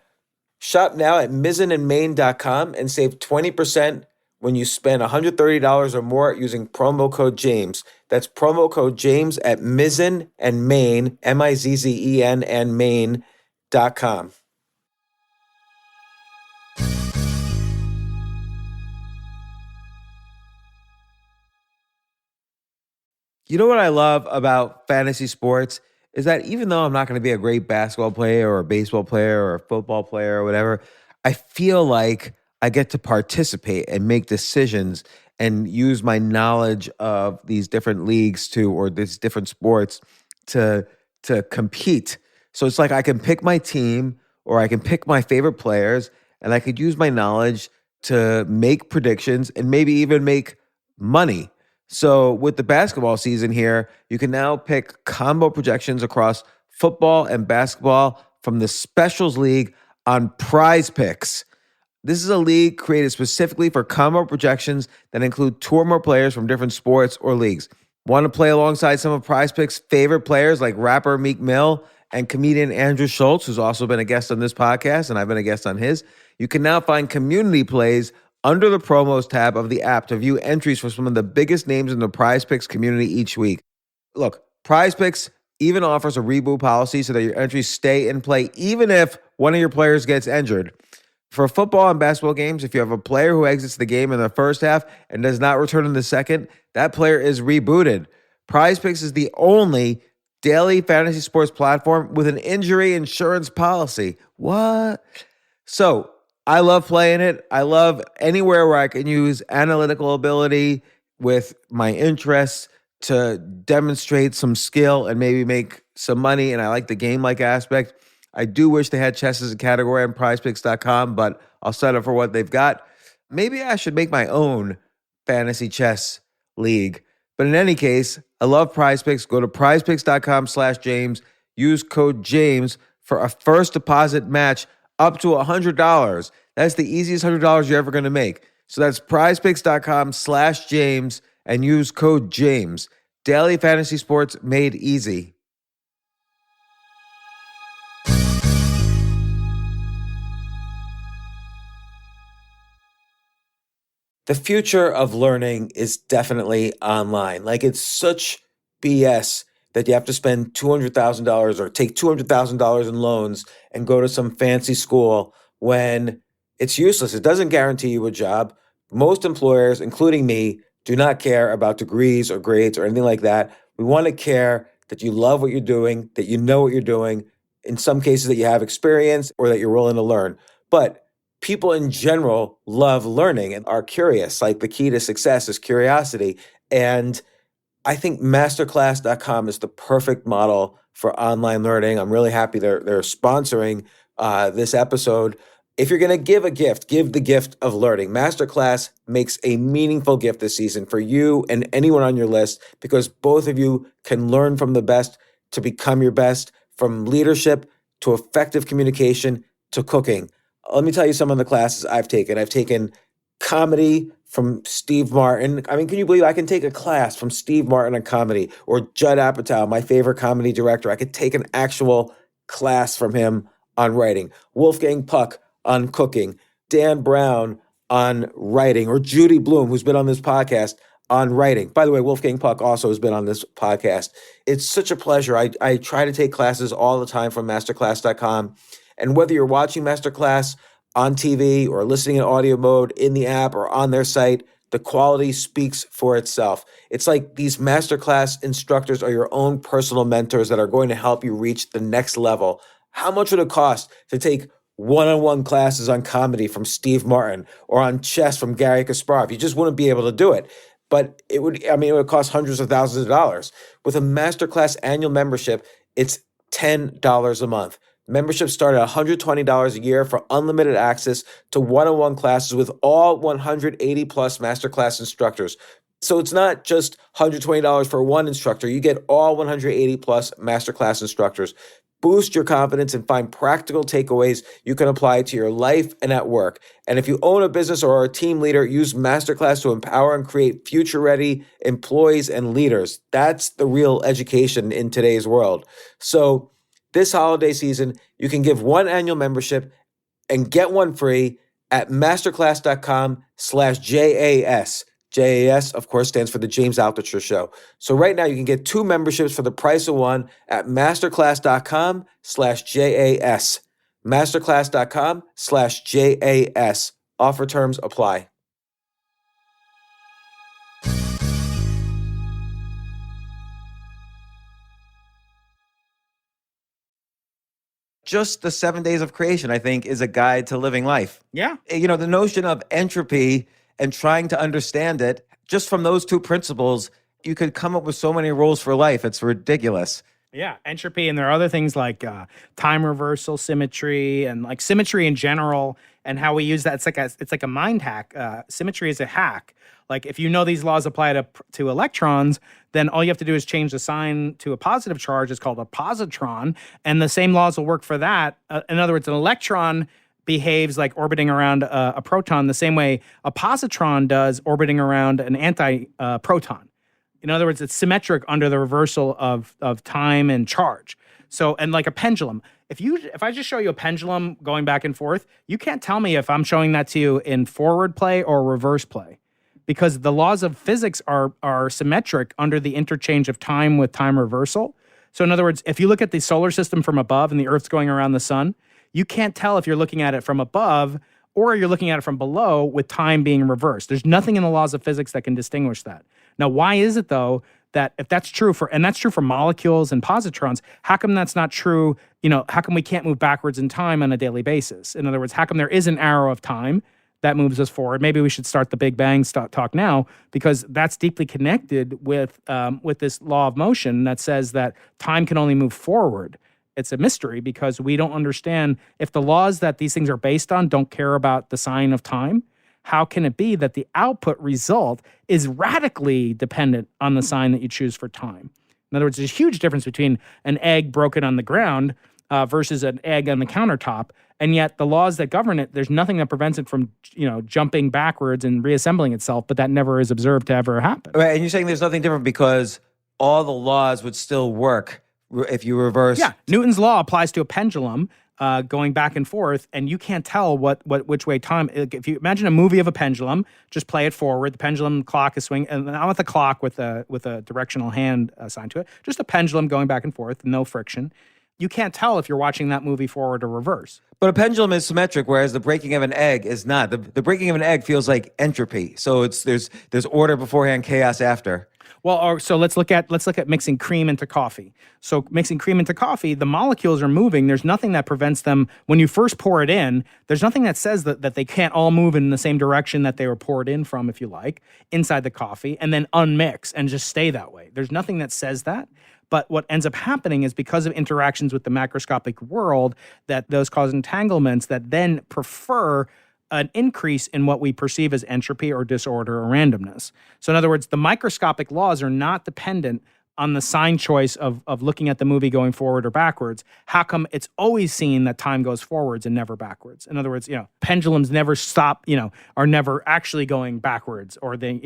shop now at mizzenandmain.com and save 20% when you spend $130 or more using promo code James. That's promo code James at Mizzen and Main, Mizzen and Main.com. You know what I love about fantasy sports is that even though I'm not going to be a great basketball player or a baseball player or a football player or whatever, I feel like I get to participate and make decisions and use my knowledge of these different leagues or these different sports to compete. So it's like I can pick my team or I can pick my favorite players and I could use my knowledge to make predictions and maybe even make money. So with the basketball season here, you can now pick combo projections across football and basketball from the Specials League on Prize Picks. This is a league created specifically for combo projections that include two or more players from different sports or leagues. Want to play alongside some of Prize Picks' favorite players like rapper Meek Mill and comedian Andrew Schultz, who's also been a guest on this podcast, and I've been a guest on his? You can now find community plays under the promos tab of the app to view entries for some of the biggest names in the Prize Picks community each week. Look, Prize Picks even offers a reboot policy so that your entries stay in play even if one of your players gets injured. For football and basketball games, if you have a player who exits the game in the first half and does not return in the second, that player is rebooted. Prize Picks is the only daily fantasy sports platform with an injury insurance policy. What? So I love playing it. I love anywhere where I can use analytical ability with my interests to demonstrate some skill and maybe make some money. And I like the game-like aspect. I do wish they had chess as a category on prizepicks.com, but I'll settle for what they've got. Maybe I should make my own fantasy chess league. But in any case, I love Prize Picks. Go to prizepicks.com/James. Use code James for a first deposit match up to $100. That's the easiest $100 you're ever going to make. So that's prizepicks.com/James and use code James. Daily fantasy sports made easy. The future of learning is definitely online. Like, it's such BS that you have to spend $200,000 or take $200,000 in loans and go to some fancy school when it's useless. It doesn't guarantee you a job. Most employers, including me, do not care about degrees or grades or anything like that. We want to care that you love what you're doing, that you know what you're doing, in some cases that you have experience or that you're willing to learn. But people in general love learning and are curious. Like, the key to success is curiosity. And I think masterclass.com is the perfect model for online learning. I'm really happy they're sponsoring this episode. If you're going to give a gift, give the gift of learning. Masterclass makes a meaningful gift this season for you and anyone on your list, because both of you can learn from the best to become your best, from leadership to effective communication to cooking. Let me tell you some of the classes I've taken. I've taken comedy from Steve Martin. I mean, can you believe I can take a class from Steve Martin on comedy, or Judd Apatow, my favorite comedy director? I could take an actual class from him on writing. Wolfgang Puck on cooking. Dan Brown on writing, or Judy Bloom, who's been on this podcast, on writing. By the way, Wolfgang Puck also has been on this podcast. It's such a pleasure. I try to take classes all the time from masterclass.com. And whether you're watching Masterclass on TV or listening in audio mode in the app or on their site, the quality speaks for itself. It's like these Masterclass instructors are your own personal mentors that are going to help you reach the next level. How much would it cost to take one-on-one classes on comedy from Steve Martin or on chess from Gary Kasparov? You just wouldn't be able to do it. But it would cost hundreds of thousands of dollars. With a Masterclass annual membership, it's $10 a month. Memberships start at $120 a year for unlimited access to one-on-one classes with all 180 plus Masterclass instructors. So it's not just $120 for one instructor. You get all 180 plus Masterclass instructors. Boost your confidence and find practical takeaways you can apply to your life and at work. And if you own a business or are a team leader, use Masterclass to empower and create future-ready employees and leaders. That's the real education in today's world. So this holiday season, you can give one annual membership and get one free at masterclass.com/JAS. JAS, of course, stands for the James Altucher Show. So right now you can get two memberships for the price of one at masterclass.com/JAS. Masterclass.com/JAS. Offer terms apply. just the 7 days of creation, I think, is a guide to living life. Yeah. The notion of entropy and trying to understand it, just from those two principles, you could come up with so many rules for life. It's ridiculous. Yeah, entropy, and there are other things like time reversal, symmetry, and like symmetry in general, and how we use that. It's like a mind hack. Symmetry is a hack. Like if you know these laws apply to electrons, then all you have to do is change the sign to a positive charge. It's called a positron, and the same laws will work for that. In other words, an electron behaves like orbiting around a proton the same way a positron does orbiting around an anti-proton. In other words, it's symmetric under the reversal of time and charge. So, and like a pendulum, if I just show you a pendulum going back and forth, you can't tell me if I'm showing that to you in forward play or reverse play, because the laws of physics are symmetric under the interchange of time with time reversal. So in other words, if you look at the solar system from above and the Earth's going around the sun, you can't tell if you're looking at it from above or you're looking at it from below with time being reversed. There's nothing in the laws of physics that can distinguish that. Now, why is it though that if that's true for molecules and positrons, how come that's not true? How come we can't move backwards in time on a daily basis? In other words, how come there is an arrow of time that moves us forward? Maybe we should start the Big Bang talk now, because that's deeply connected with this law of motion that says that time can only move forward. It's a mystery because we don't understand if the laws that these things are based on don't care about the sign of time. How can it be that the output result is radically dependent on the sign that you choose for time? In other words, there's a huge difference between an egg broken on the ground versus an egg on the countertop. And yet the laws that govern it, there's nothing that prevents it from, jumping backwards and reassembling itself, but that never is observed to ever happen. Right, and you're saying there's nothing different because all the laws would still work if you reverse. Yeah, Newton's law applies to a pendulum going back and forth, and you can't tell which way time. If you imagine a movie of a pendulum, just play it forward. The pendulum clock is swinging, and not with a clock with a directional hand assigned to it. Just a pendulum going back and forth, no friction. You can't tell if you're watching that movie forward or reverse. But a pendulum is symmetric, whereas the breaking of an egg is not. The breaking of an egg feels like entropy. So there's order beforehand, chaos after. Well, so let's look at mixing cream into coffee. So mixing cream into coffee, the molecules are moving. There's nothing that prevents them when you first pour it in. There's nothing that says that they can't all move in the same direction that they were poured in from, if you like, inside the coffee, and then unmix and just stay that way. There's nothing that says that. But what ends up happening is because of interactions with the macroscopic world, that those cause entanglements that then prefer an increase in what we perceive as entropy or disorder or randomness. So in other words, the microscopic laws are not dependent on the sign choice of looking at the movie going forward or backwards. How come it's always seen that time goes forwards and never backwards? In other words, pendulums never stop, are never actually going backwards, or they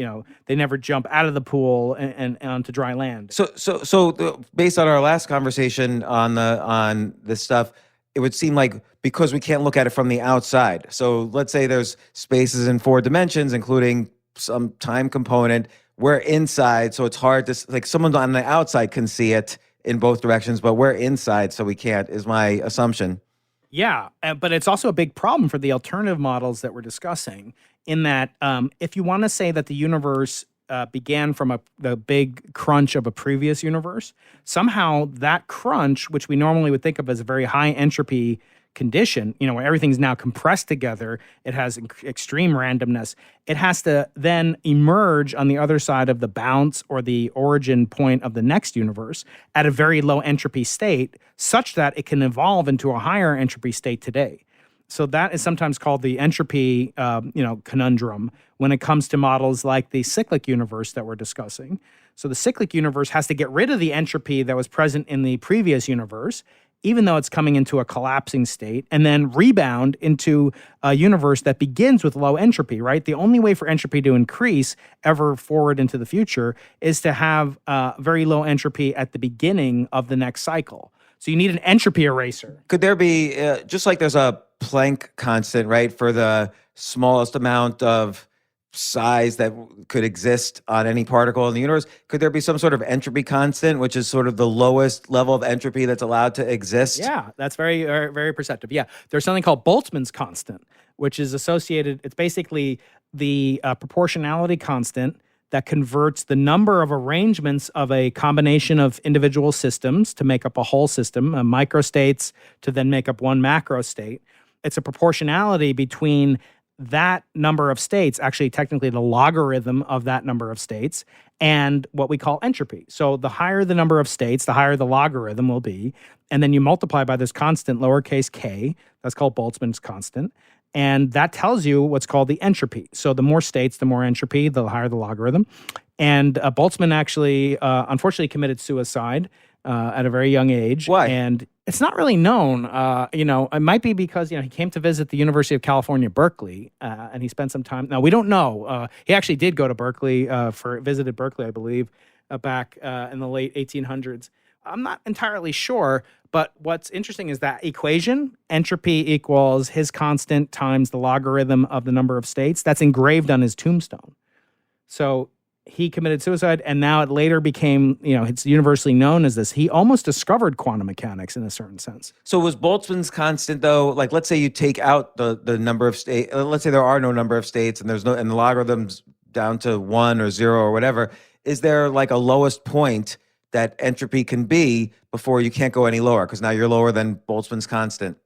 never jump out of the pool and onto dry land. So based on our last conversation on this stuff, it would seem like because we can't look at it from the outside. So let's say there's spaces in 4 dimensions, including some time component. We're inside, so it's hard to, like, someone on the outside can see it in both directions, but we're inside, so we can't, is my assumption. Yeah, but it's also a big problem for the alternative models that we're discussing, in that if you want to say that the universe began from the big crunch of a previous universe, somehow that crunch, which we normally would think of as a very high entropy condition, where everything's now compressed together, it has extreme randomness, it has to then emerge on the other side of the bounce or the origin point of the next universe at a very low entropy state, such that it can evolve into a higher entropy state today. So that is sometimes called the entropy, conundrum when it comes to models like the cyclic universe that we're discussing. So the cyclic universe has to get rid of the entropy that was present in the previous universe, even though it's coming into a collapsing state, and then rebound into a universe that begins with low entropy, right? The only way for entropy to increase ever forward into the future is to have very low entropy at the beginning of the next cycle. So you need an entropy eraser. Could there be, just like there's a Planck constant, right, for the smallest amount of size that could exist on any particle in the universe, could there be some sort of entropy constant, which is sort of the lowest level of entropy that's allowed to exist? Yeah, that's very, very, very perceptive. Yeah, there's something called Boltzmann's constant, which is associated, it's basically the proportionality constant that converts the number of arrangements of a combination of individual systems to make up a whole system, microstates to then make up one macro state. It's a proportionality between that number of states, actually technically the logarithm of that number of states, and what we call entropy. So the higher the number of states, the higher the logarithm will be. And then you multiply by this constant, lowercase k, that's called Boltzmann's constant. And that tells you what's called the entropy. So the more states, the more entropy, the higher the logarithm. And Boltzmann actually, unfortunately, committed suicide at a very young age. Why? And it's not really known. It might be because, he came to visit the University of California, Berkeley, and he spent some time. Now, we don't know. He actually did go to Berkeley, visited Berkeley, I believe, back in the late 1800s. I'm not entirely sure, but what's interesting is that equation, entropy equals his constant times the logarithm of the number of states, that's engraved on his tombstone. So he committed suicide, and now it later became, it's universally known as this. He almost discovered quantum mechanics in a certain sense. So was Boltzmann's constant though? Like, let's say you take out the number of states. Let's say there are no number of states, and and the logarithm's down to 1 or 0 or whatever. Is there like a lowest point that entropy can be before you can't go any lower? Because now you're lower than Boltzmann's constant.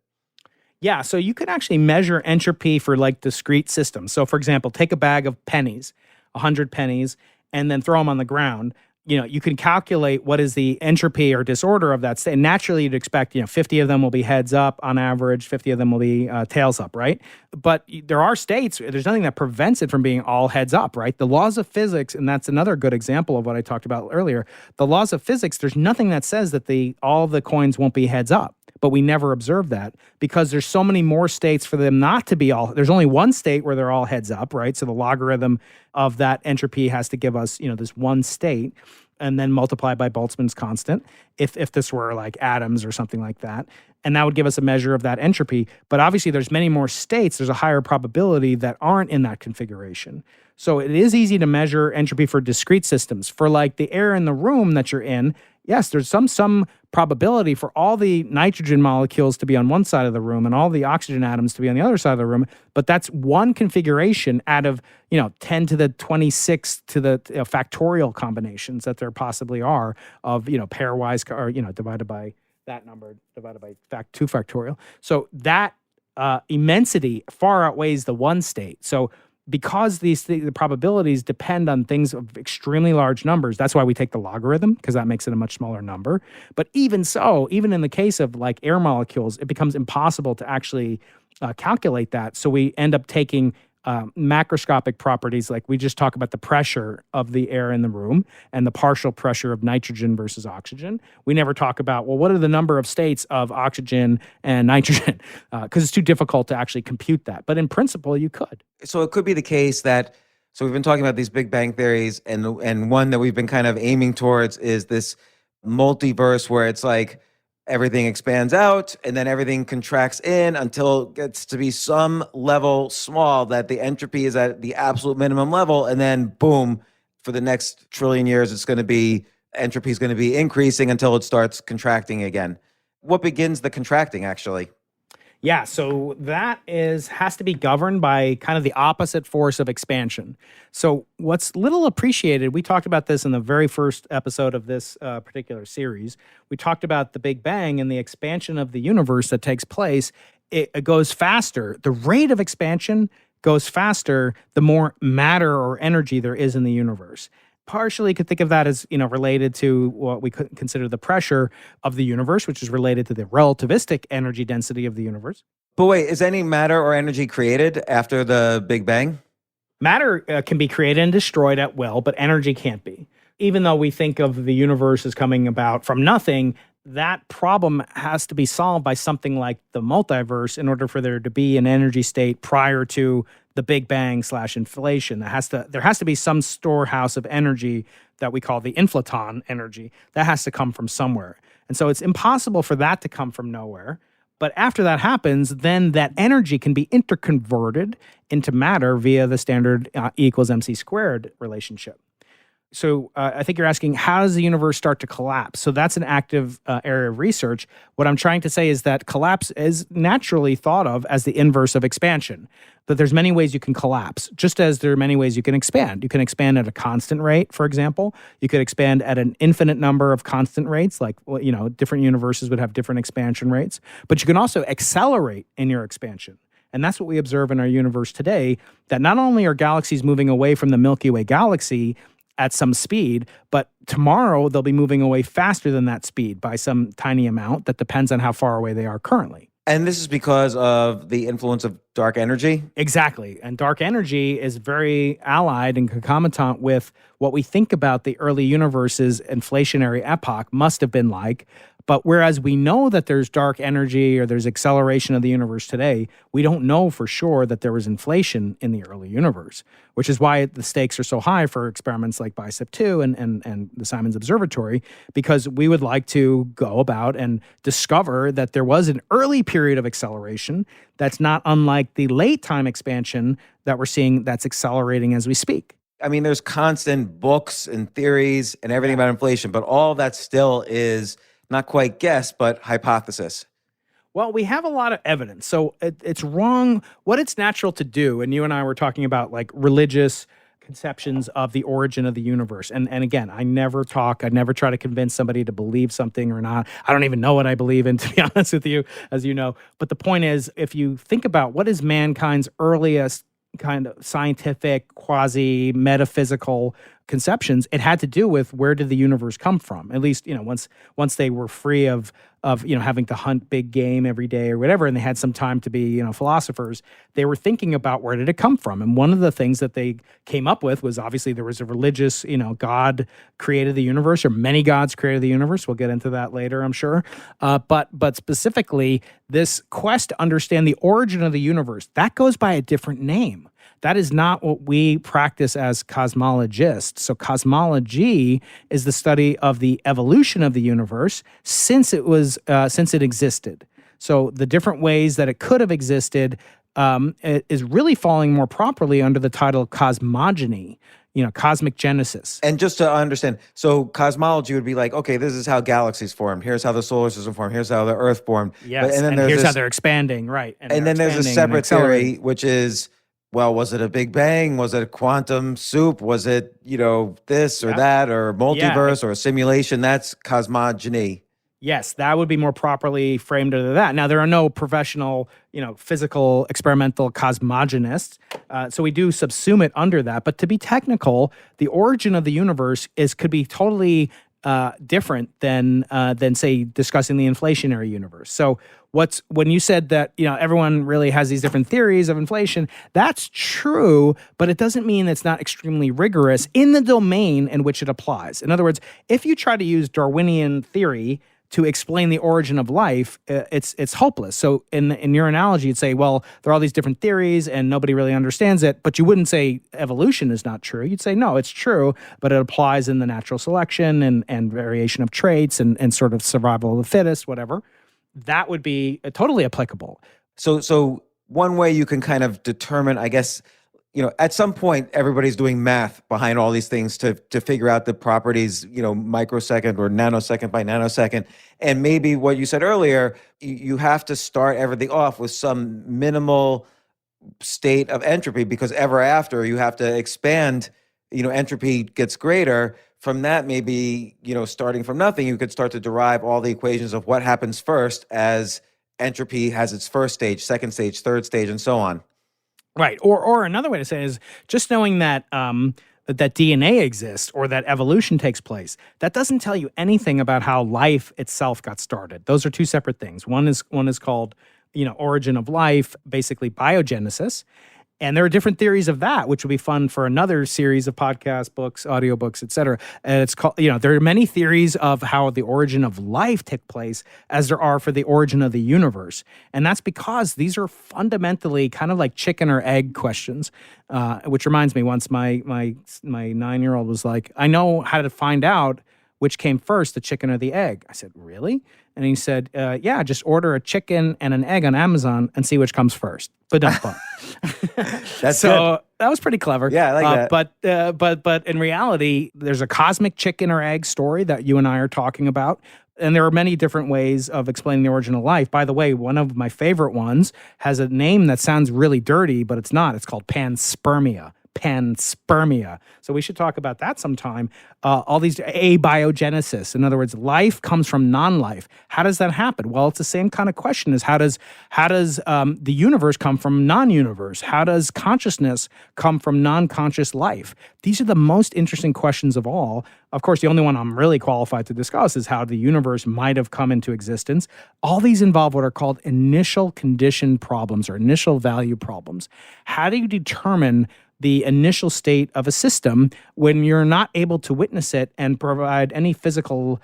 Yeah, so you could actually measure entropy for like discrete systems. So for example, take a bag of pennies, 100 pennies, and then throw them on the ground. You can calculate what is the entropy or disorder of that state. Naturally, you'd expect, 50 of them will be heads up on average, 50 of them will be tails up, right? But there are states, there's nothing that prevents it from being all heads up, right? The laws of physics, and that's another good example of what I talked about earlier. The laws of physics, there's nothing that says that all the coins won't be heads up. But we never observe that because there's so many more states for them not to be all. There's only one state where they're all heads up, right? So the logarithm of that entropy has to give us, this one state, and then multiply by Boltzmann's constant if this were like atoms or something like that. And that would give us a measure of that entropy. But obviously there's many more states. There's a higher probability that aren't in that configuration. So it is easy to measure entropy for discrete systems. For like the air in the room that you're in, yes, there's some probability for all the nitrogen molecules to be on one side of the room and all the oxygen atoms to be on the other side of the room. But that's one configuration out of, 10 to the 26 to the factorial combinations that there possibly are of, pairwise or, divided by that number divided by 2 factorial. So that immensity far outweighs the one state. So because the probabilities depend on things of extremely large numbers, that's why we take the logarithm, because that makes it a much smaller number. But even so, even in the case of like air molecules, it becomes impossible to actually calculate that. So we end up taking macroscopic properties, like we just talk about the pressure of the air in the room and the partial pressure of nitrogen versus oxygen. We never talk about, well, what are the number of states of oxygen and nitrogen? Because it's too difficult to actually compute that. But in principle, you could. So it could be the case that, so we've been talking about these Big Bang theories, and one that we've been kind of aiming towards is this multiverse where it's like everything expands out and then everything contracts in until it gets to be some level small that the entropy is at the absolute minimum level. And then boom, for the next trillion years, entropy is going to be increasing until it starts contracting again. What begins the contracting actually? Yeah, so that has to be governed by kind of the opposite force of expansion. So what's little appreciated, we talked about this in the very first episode of this particular series. We talked about the Big Bang and the expansion of the universe that takes place. It goes faster. The rate of expansion goes faster the more matter or energy there is in the universe. Partially, you could think of that as, related to what we could consider the pressure of the universe, which is related to the relativistic energy density of the universe. But wait, is any matter or energy created after the Big Bang? Matter can be created and destroyed at will, but energy can't be. Even though we think of the universe as coming about from nothing, that problem has to be solved by something like the multiverse in order for there to be an energy state prior to the Big Bang / inflation. There has to be some storehouse of energy that we call the inflaton energy. That has to come from somewhere. And so it's impossible for that to come from nowhere. But after that happens, then that energy can be interconverted into matter via the standard E = mc² relationship. So I think you're asking, how does the universe start to collapse? So that's an active area of research. What I'm trying to say is that collapse is naturally thought of as the inverse of expansion. That there's many ways you can collapse, just as there are many ways you can expand. You can expand at a constant rate, for example. You could expand at an infinite number of constant rates, like, well, different universes would have different expansion rates. But you can also accelerate in your expansion. And that's what we observe in our universe today, that not only are galaxies moving away from the Milky Way galaxy at some speed, but tomorrow they'll be moving away faster than that speed by some tiny amount that depends on how far away they are currently. And this is because of the influence of dark energy? Exactly. And dark energy is very allied and concomitant with what we think about the early universe's inflationary epoch must have been like. But whereas we know that there's dark energy or there's acceleration of the universe today, we don't know for sure that there was inflation in the early universe, which is why the stakes are so high for experiments like BICEP 2 and the Simons Observatory, because we would like to go about and discover that there was an early period of acceleration that's not unlike the late time expansion that we're seeing that's accelerating as we speak. I mean, there's constant books and theories and everything about inflation, but all that still is not quite guess, but hypothesis. Well, we have a lot of evidence. So it's wrong. What it's natural to do, and you and I were talking about like religious conceptions of the origin of the universe. And again, I never try to convince somebody to believe something or not. I don't even know what I believe in, to be honest with you, as you know. But the point is, if you think about what is mankind's earliest kind of scientific, quasi-metaphysical conceptions, it had to do with where did the universe come from? At least, once they were free of having to hunt big game every day or whatever, and they had some time to be, philosophers, they were thinking about where did it come from? And one of the things that they came up with was obviously there was a religious, God created the universe, or many gods created the universe. We'll get into that later, I'm sure. But specifically, this quest to understand the origin of the universe, that goes by a different name. That is not what we practice as cosmologists. So cosmology is the study of the evolution of the universe since it existed. So the different ways that it could have existed is really falling more properly under the title cosmogony, cosmic genesis. And just to understand, so cosmology would be like, okay, this is how galaxies formed. Here's how the solar system formed. Here's how the Earth formed. Yes, and then here's how they're expanding, right. And then there's a separate theory, which is, well, was it a Big Bang? Was it a quantum soup? Was it, this or that, or multiverse or a simulation? That's cosmogony. Yes, that would be more properly framed under that. Now, there are no professional, physical experimental cosmogonists, so we do subsume it under that. But to be technical, the origin of the universe could be totally different than say discussing the inflationary universe. So when you said that everyone really has these different theories of inflation, that's true, but it doesn't mean it's not extremely rigorous in the domain in which it applies. In other words, if you try to use Darwinian theory to explain the origin of life, it's hopeless. So in your analogy, you'd say, well, there are all these different theories and nobody really understands it, but you wouldn't say evolution is not true. You'd say, no, it's true, but it applies in the natural selection and variation of traits and sort of survival of the fittest, whatever. That would be totally applicable. So one way you can kind of determine, I guess, at some point, everybody's doing math behind all these things to figure out the properties, microsecond or nanosecond by nanosecond. And maybe what you said earlier, you have to start everything off with some minimal state of entropy, because ever after you have to expand, entropy gets greater. From that, maybe, starting from nothing, you could start to derive all the equations of what happens first as entropy has its first stage, second stage, third stage, and so on. Right. Or another way to say it is just knowing that that DNA exists or that evolution takes place. That doesn't tell you anything about how life itself got started. Those are two separate things. One is called, origin of life, basically biogenesis. And there are different theories of that, which would be fun for another series of podcasts, books, audiobooks, et cetera. And it's called, there are many theories of how the origin of life took place as there are for the origin of the universe. And that's because these are fundamentally kind of like chicken or egg questions, which reminds me, once my 9-year-old was like, I know how to find out which came first, the chicken or the egg? I said, really? And he said, yeah, just order a chicken and an egg on Amazon and see which comes first. But don't bump. That's So that was pretty clever. Yeah, I like that. But in reality, there's a cosmic chicken or egg story that you and I are talking about. And there are many different ways of explaining the origin of life. By the way, one of my favorite ones has a name that sounds really dirty, but it's not. It's called panspermia. Panspermia. So we should talk about that sometime. All these abiogenesis. In other words, life comes from non-life. How does that happen? Well, it's the same kind of question as how does the universe come from non-universe? How does consciousness come from non-conscious life? These are the most interesting questions of all. Of course, the only one I'm really qualified to discuss is how the universe might have come into existence. All these involve what are called initial condition problems or initial value problems. How do you determine the initial state of a system when you're not able to witness it and provide any physical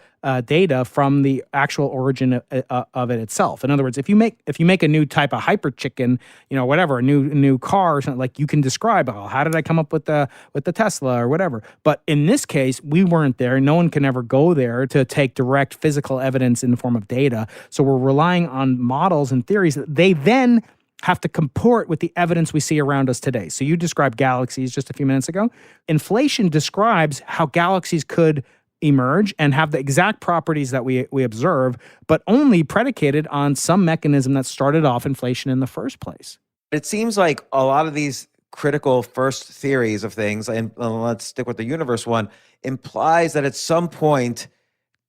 data from the actual origin of it itself? In other words, if you make a new type of hyper chicken, whatever, a new car or something, like, you can describe, oh, how did I come up with the Tesla or whatever. But in this case, we weren't there. No one can ever go there to take direct physical evidence in the form of data. So we're relying on models and theories that they then have to comport with the evidence we see around us today. So you described galaxies just a few minutes ago. Inflation describes how galaxies could emerge and have the exact properties that we observe, but only predicated on some mechanism that started off inflation in the first place. It seems like a lot of these critical first theories of things, and let's stick with the universe one, implies that at some point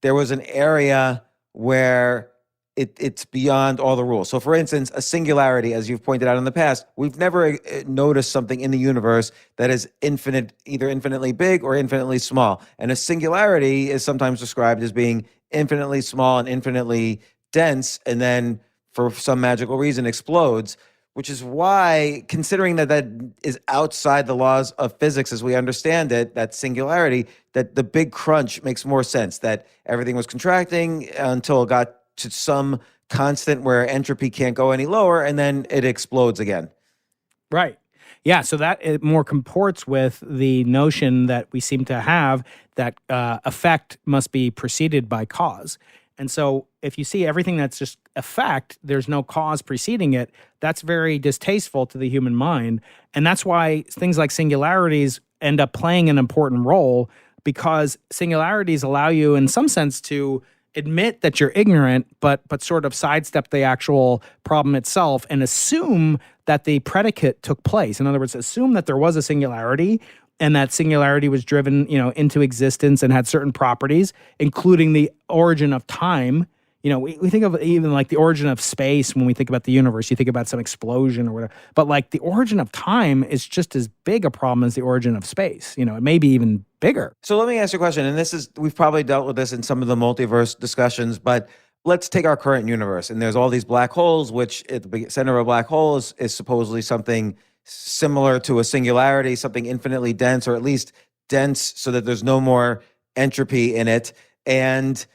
there was an area where it's beyond all the rules. So, for instance, a singularity, as you've pointed out in the past, we've never noticed something in the universe that is infinite, either infinitely big or infinitely small. And a singularity is sometimes described as being infinitely small and infinitely dense, and then for some magical reason explodes, which is why, considering that is outside the laws of physics as we understand it, that singularity, that the big crunch makes more sense, that everything was contracting until it got to some constant where entropy can't go any lower, and then it explodes again. Right. Yeah, so that it more comports with the notion that we seem to have that effect must be preceded by cause. And so if you see everything that's just effect, there's no cause preceding it, that's very distasteful to the human mind. And that's why things like singularities end up playing an important role, because singularities allow you, in some sense, to admit that you're ignorant, but sort of sidestep the actual problem itself and assume that the predicate took place. In other words, assume that there was a singularity and that singularity was driven, into existence and had certain properties, including the origin of time. We think of even like the origin of space when we think about the universe. You think about some explosion or whatever. But like the origin of time is just as big a problem as the origin of space. It may be even bigger. So let me ask you a question, and we've probably dealt with this in some of the multiverse discussions, but let's take our current universe, and there's all these black holes, which at the center of a black hole is supposedly something similar to a singularity, something infinitely dense, or at least dense so that there's no more entropy in it. And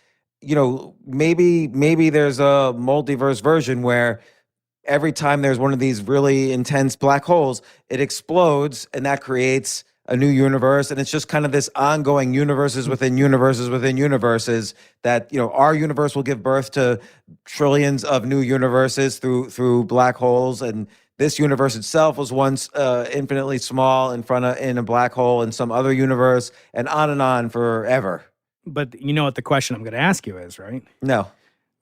maybe there's a multiverse version where every time there's one of these really intense black holes, it explodes, and that creates a new universe. And it's just kind of this ongoing universes within universes within universes that, our universe will give birth to trillions of new universes through black holes. And this universe itself was once infinitely small in a black hole in some other universe, and on forever. But you know what the question I'm going to ask you is, right? No.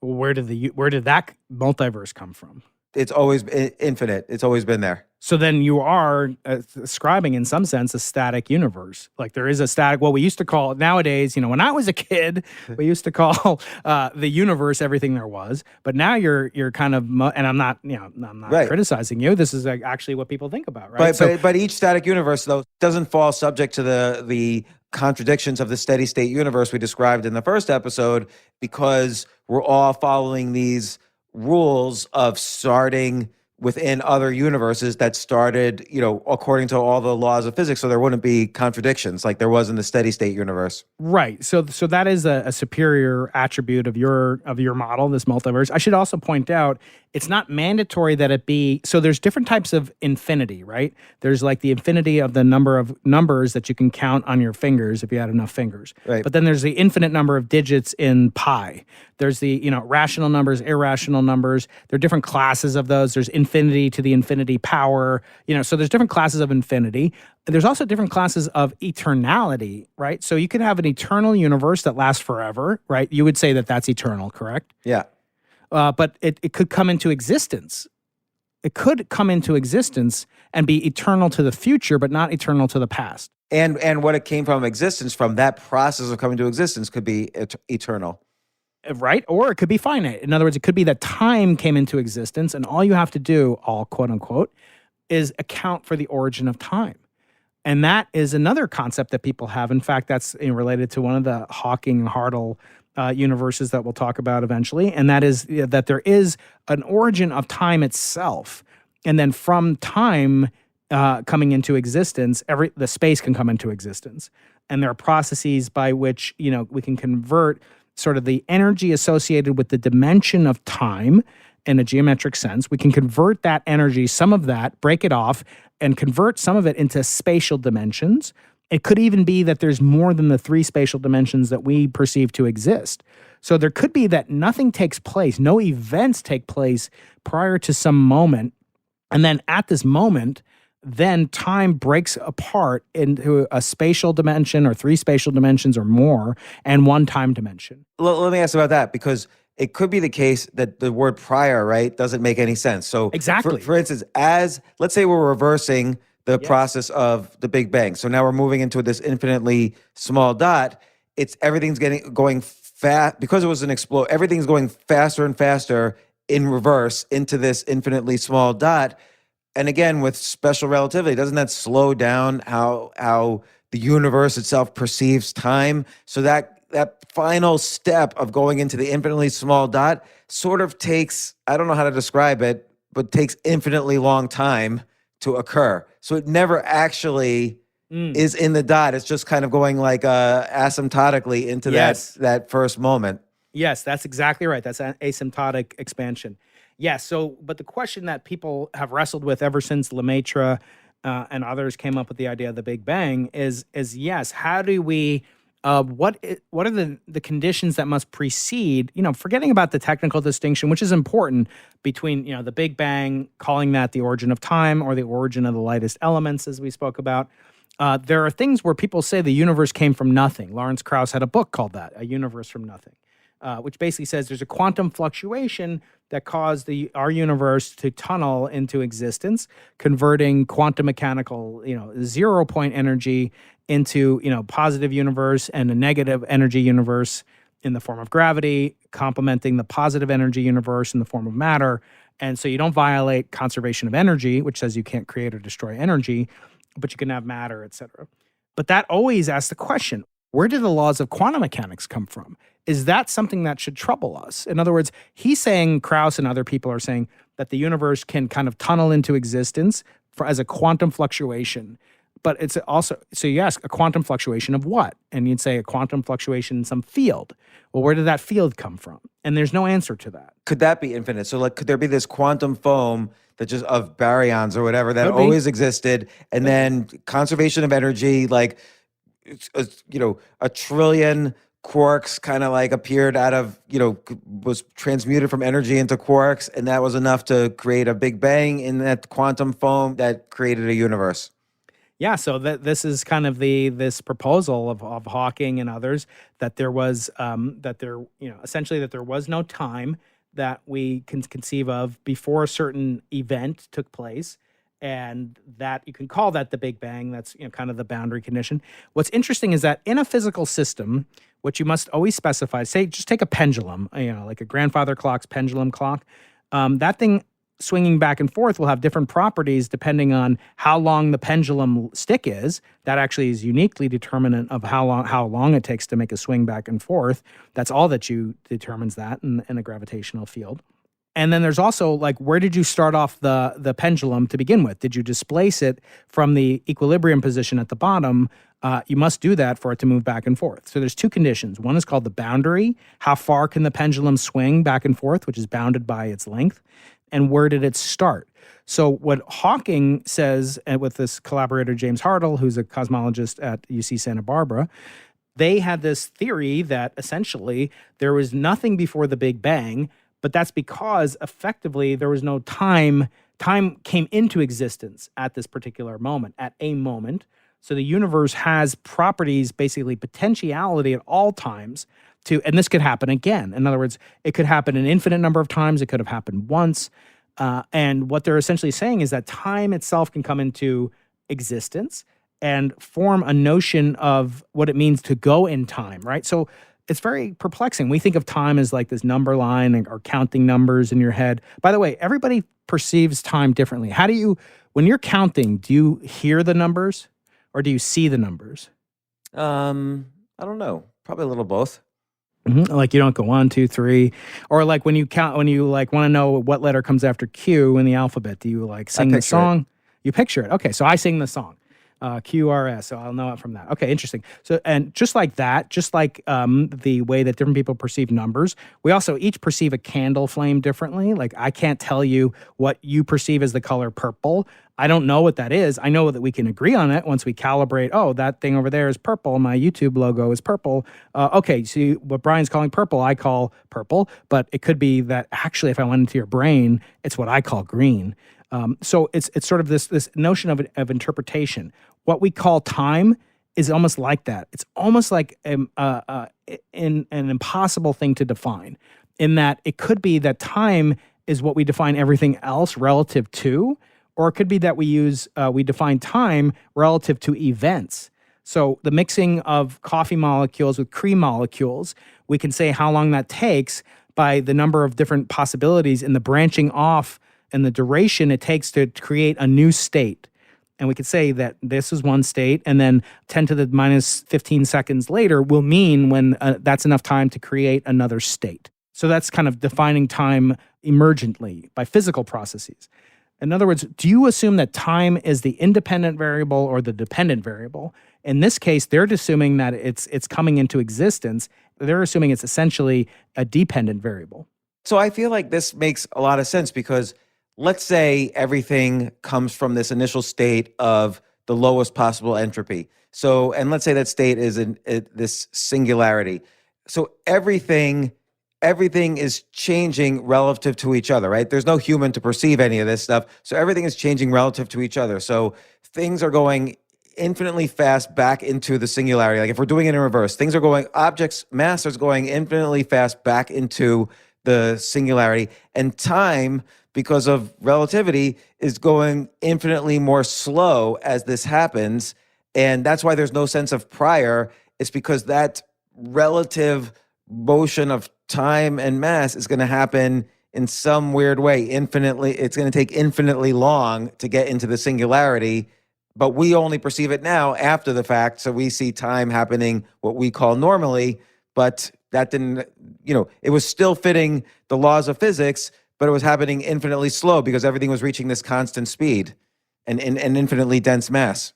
Where did that multiverse come from? It's always infinite. It's always been there. So then you are describing, in some sense, a static universe. Like there is a static, what we used to call nowadays, when I was a kid, we used to call the universe everything there was. But now you're kind of, and I'm not right. criticizing you. This is actually what people think about, right? But each static universe, though, doesn't fall subject to the contradictions of the steady state universe we described in the first episode, because we're all following these rules of starting within other universes that started, according to all the laws of physics. So there wouldn't be contradictions like there was in the steady state universe. Right. So that is a superior attribute of your model, this multiverse. I should also point out, it's not mandatory that it be. So there's different types of infinity, right? There's like the infinity of the number of numbers that you can count on your fingers if you had enough fingers. Right. But then there's the infinite number of digits in pi. There's the, rational numbers, irrational numbers. There are different classes of those. There's infinity to the infinity power, so there's different classes of infinity. There's also different classes of eternality, right? So you can have an eternal universe that lasts forever, right? You would say that that's eternal, correct? Yeah. But it could come into existence. It could come into existence and be eternal to the future, but not eternal to the past. And what it came from existence, from that process of coming to existence, could be eternal. Right? Or it could be finite. In other words, it could be that time came into existence and all you have to do, all quote unquote, is account for the origin of time. And that is another concept that people have. In fact, that's related to one of the Hawking-Hartle universes that we'll talk about eventually. And that is that there is an origin of time itself. And then from time coming into existence, the space can come into existence. And there are processes by which, we can convert sort of the energy associated with the dimension of time in a geometric sense. We can convert that energy, some of that, break it off, and convert some of it into spatial dimensions. It could even be that there's more than the 3 spatial dimensions that we perceive to exist. So there could be that nothing takes place, no events take place prior to some moment. And then at this moment, then time breaks apart into a spatial dimension or 3 spatial dimensions or more and 1 time dimension. Let me ask about that, because it could be the case that the word prior, right, doesn't make any sense. So Exactly. For instance, let's say we're reversing the process of the Big Bang. So now we're moving into this infinitely small dot. Everything's going fast because it was an explosion. Everything's going faster and faster in reverse into this infinitely small dot. And again, with special relativity, doesn't that slow down how the universe itself perceives time? So that final step of going into the infinitely small dot sort of takes, I don't know how to describe it, but takes infinitely long time to occur. So it never actually is in the dot. It's just kind of going like asymptotically into that first moment. Yes, that's exactly right. That's an asymptotic expansion. Yes. So, but the question that people have wrestled with ever since Lemaitre and others came up with the idea of the Big Bang is yes, how do we? What are the conditions that must precede? Forgetting about the technical distinction, which is important between the Big Bang, calling that the origin of time or the origin of the lightest elements, as we spoke about. There are things where people say the universe came from nothing. Lawrence Krauss had a book called that, A Universe from Nothing. Which basically says there's a quantum fluctuation that caused our universe to tunnel into existence, converting quantum mechanical, 0-point energy into, positive universe and a negative energy universe in the form of gravity, complementing the positive energy universe in the form of matter. And so you don't violate conservation of energy, which says you can't create or destroy energy, but you can have matter, et cetera. But that always asks the question, where do the laws of quantum mechanics come from? Is that something that should trouble us? In other words, he's saying, Krauss and other people are saying that the universe can kind of tunnel into existence as a quantum fluctuation. But it's also, so you ask, a quantum fluctuation of what? And you'd say a quantum fluctuation in some field. Well, where did that field come from? And there's no answer to that. Could that be infinite? So could there be this quantum foam that just of baryons or whatever that always existed, and then conservation of energy, like, a trillion quarks kind of appeared out of, was transmuted from energy into quarks, and that was enough to create a Big Bang in that quantum foam that created a universe. Yeah, so this is kind of this proposal of Hawking and others that there was essentially that there was no time that we can conceive of before a certain event took place, and that you can call that the Big Bang. That's kind of the boundary condition. What's interesting is that in a physical system, what you must always specify, say, just take a pendulum, like a grandfather clock's pendulum clock. That thing swinging back and forth will have different properties depending on how long the pendulum stick is. That actually is uniquely determinant of how long it takes to make a swing back and forth. That's all that determines that in a gravitational field. And then there's also where did you start off the pendulum to begin with? Did you displace it from the equilibrium position at the bottom? You must do that for it to move back and forth. So there's 2 conditions. One is called the boundary. How far can the pendulum swing back and forth, which is bounded by its length. and where did it start? So what Hawking says, and with this collaborator James Hartle, who's a cosmologist at UC Santa Barbara, they had this theory that essentially there was nothing before the Big Bang, but that's because effectively there was no time. Time came into existence at this particular moment, at a moment. So the universe has properties, basically potentiality at all times to, and this could happen again. In other words, it could happen an infinite number of times. It could have happened once. And what they're essentially saying is that time itself can come into existence and form a notion of what it means to go in time, right? So it's very perplexing. We think of time as like this number line or counting numbers in your head. By the way, everybody perceives time differently. How do you, when you're counting, do you hear the numbers or do you see the numbers? I don't know. Probably a little both. Like you don't go 1, 2, 3, or like when you count, when you like want to know what letter comes after Q in the alphabet, do you like sing the song? You picture it. Okay, so I sing the song. QRS, so I'll know it from that. Okay, interesting. So, and just like that, just like the way that different people perceive numbers, we also each perceive a candle flame differently. Like I can't tell you what you perceive as the color purple. I don't know what that is. I know that we can agree on it once we calibrate. Oh, that thing over there is purple. My YouTube logo is purple. Okay, so what Brian's calling purple, I call purple, but it could be that actually if I went into your brain, it's what I call green. So it's sort of this notion of interpretation. What we call time is almost like that. It's almost like an impossible thing to define, in that it could be that time is what we define everything else relative to, or it could be that we define time relative to events. So the mixing of coffee molecules with cream molecules, we can say how long that takes by the number of different possibilities in the branching off and the duration it takes to create a new state. And we could say that this is one state, and then 10 to the minus 15 seconds later will mean when that's enough time to create another state. So that's kind of defining time emergently by physical processes. In other words, do you assume that time is the independent variable or the dependent variable? In this case, they're assuming that it's coming into existence. They're assuming it's essentially a dependent variable. So I feel like this makes a lot of sense because let's say everything comes from this initial state of the lowest possible entropy. So, and let's say that state is in this singularity. So everything is changing relative to each other, right? There's no human to perceive any of this stuff. So everything is changing relative to each other. So things are going infinitely fast back into the singularity. Like if we're doing it in reverse, mass is going infinitely fast back into the singularity, and time, because of relativity, is going infinitely more slow as this happens. And that's why there's no sense of prior. It's because that relative motion of time and mass is going to happen in some weird way infinitely. It's going to take infinitely long to get into the singularity, but we only perceive it now after the fact. So we see time happening what we call normally, but that didn't, it was still fitting the laws of physics, but it was happening infinitely slow because everything was reaching this constant speed and infinitely dense mass.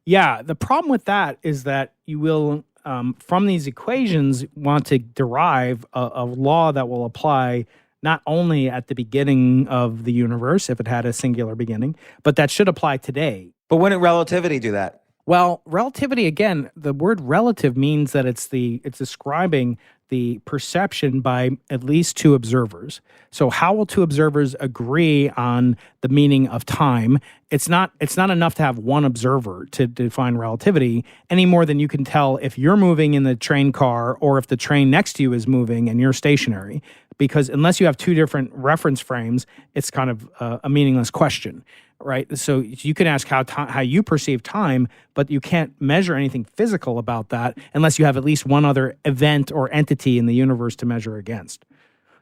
Yeah, the problem with that is that you will, from these equations, want to derive a law that will apply not only at the beginning of the universe, if it had a singular beginning, but that should apply today. But wouldn't relativity do that? Well, relativity, again, the word relative means that it's describing the perception by at least two observers. So how will two observers agree on the meaning of time? It's not enough to have one observer to define relativity any more than you can tell if you're moving in the train car or if the train next to you is moving and you're stationary. Because unless you have two different reference frames, it's kind of a meaningless question. Right, so you can ask how you perceive time, but you can't measure anything physical about that unless you have at least one other event or entity in the universe to measure against.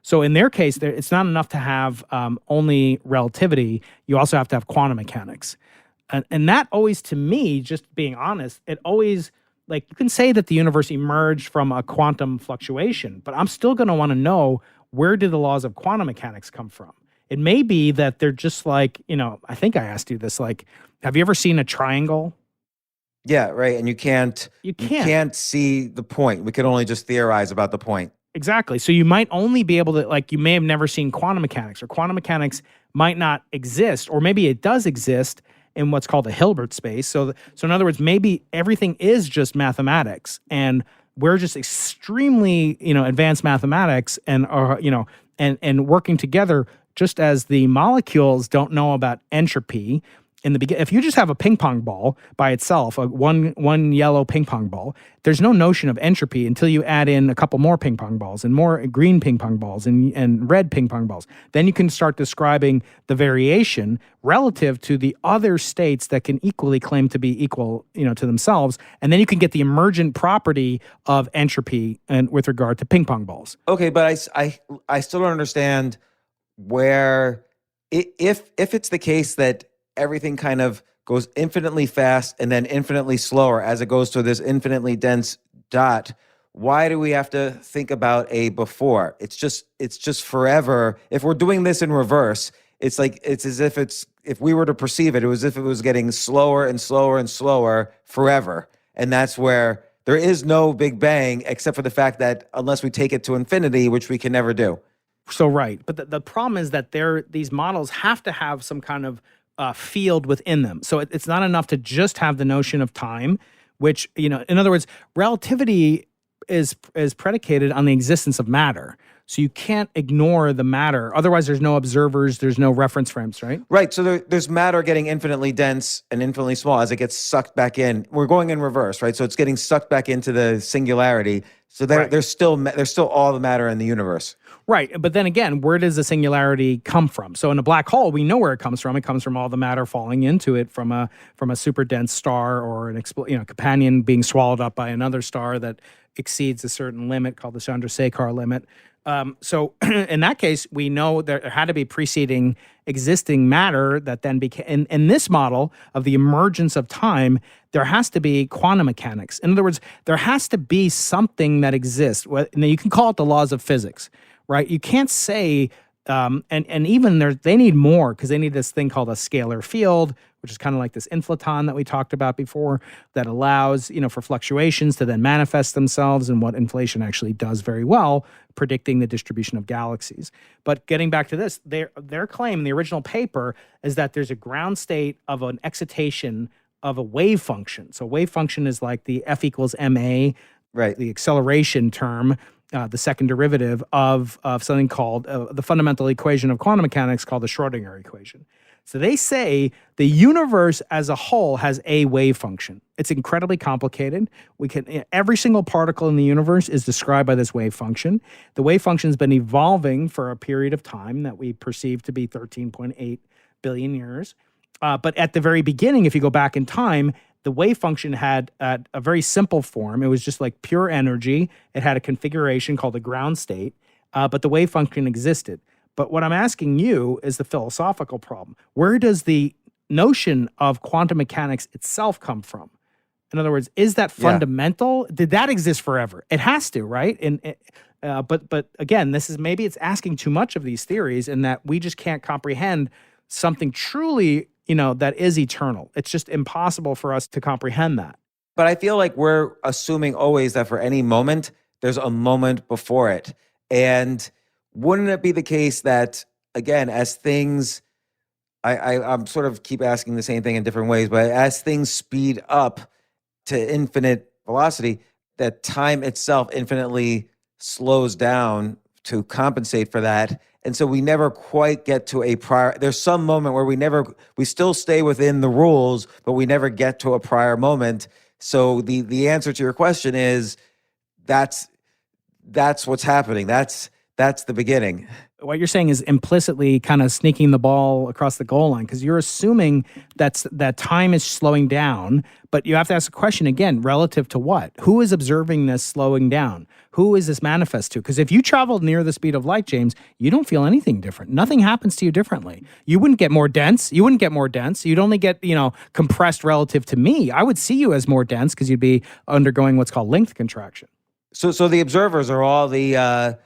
So in their case, it's not enough to have only relativity. You also have to have quantum mechanics, and that always, to me, just being honest, it always, like, you can say that the universe emerged from a quantum fluctuation, but I'm still going to want to know, where did the laws of quantum mechanics come from? It may be that they're just like, I think I asked you this, like, have you ever seen a triangle? Yeah, right. And you can't see the point. We can only just theorize about the point. Exactly. So you might only be able to, like, you may have never seen quantum mechanics, or quantum mechanics might not exist, or maybe it does exist in what's called a Hilbert space. So in other words, maybe everything is just mathematics, and we're just extremely, advanced mathematics, and are, and working together, just as the molecules don't know about entropy. In the beginning, if you just have a ping pong ball by itself, one yellow ping pong ball, there's no notion of entropy until you add in a couple more ping pong balls and more green ping pong balls and red ping pong balls. Then you can start describing the variation relative to the other states that can equally claim to be equal, to themselves, and then you can get the emergent property of entropy and with regard to ping pong balls. Okay, but I still don't understand where, if it's the case that everything kind of goes infinitely fast and then infinitely slower as it goes to this infinitely dense dot, why do we have to think about a before? It's just forever. If we're doing this in reverse, it's as if we were to perceive it, it was as if it was getting slower and slower and slower forever. And that's where there is no Big Bang, except for the fact that unless we take it to infinity, which we can never do. So right. But the problem is that these models have to have some kind of field within them. So it's not enough to just have the notion of time, which, in other words, relativity is predicated on the existence of matter. So you can't ignore the matter. Otherwise, there's no observers, there's no reference frames, right? Right. So there's matter getting infinitely dense and infinitely small as it gets sucked back in. We're going in reverse, right? So it's getting sucked back into the singularity. So there's still all the matter in the universe. Right. But then again, where does the singularity come from? So in a black hole, we know where it comes from. It comes from all the matter falling into it from a super dense star, or an companion being swallowed up by another star that exceeds a certain limit called the Chandrasekhar limit. So in that case, we know there had to be preceding existing matter that then became, in this model of the emergence of time, there has to be quantum mechanics. In other words, there has to be something that exists. Now you can call it the laws of physics, right? You can't say, and even they need more, because they need this thing called a scalar field, which is kind of like this inflaton that we talked about before, that allows, for fluctuations to then manifest themselves, and what inflation actually does very well, predicting the distribution of galaxies. But getting back to this, their claim in the original paper is that there's a ground state of an excitation of a wave function. So wave function is like the F equals ma, right? The acceleration term, the second derivative of something called the fundamental equation of quantum mechanics called the Schrödinger equation. So they say the universe as a whole has a wave function. It's incredibly complicated. Every single particle in the universe is described by this wave function. The wave function has been evolving for a period of time that we perceive to be 13.8 billion years. But at the very beginning, if you go back in time, the wave function had a very simple form. It was just like pure energy. It had a configuration called a ground state, but the wave function existed. But what I'm asking you is the philosophical problem. Where does the notion of quantum mechanics itself come from? In other words, is that fundamental? Did that exist forever? It has to, right? But again, maybe it's asking too much of these theories, in that we just can't comprehend something truly, that is eternal. It's just impossible for us to comprehend that. But I feel like we're assuming always that for any moment, there's a moment before it. And wouldn't it be the case that, again, as things, I'm sort of keep asking the same thing in different ways, but as things speed up to infinite velocity, that time itself infinitely slows down to compensate for that. And so we never quite get to a prior, there's some moment where we still stay within the rules, but we never get to a prior moment. So the answer to your question is that's what's happening. That's the beginning. What you're saying is implicitly kind of sneaking the ball across the goal line, because you're assuming that time is slowing down, but you have to ask the question again, relative to what? Who is observing this slowing down? Who is this manifest to? Because if you traveled near the speed of light, James, you don't feel anything different. Nothing happens to you differently. You wouldn't get more dense. You'd only get, compressed relative to me. I would see you as more dense because you'd be undergoing what's called length contraction. So the observers are all the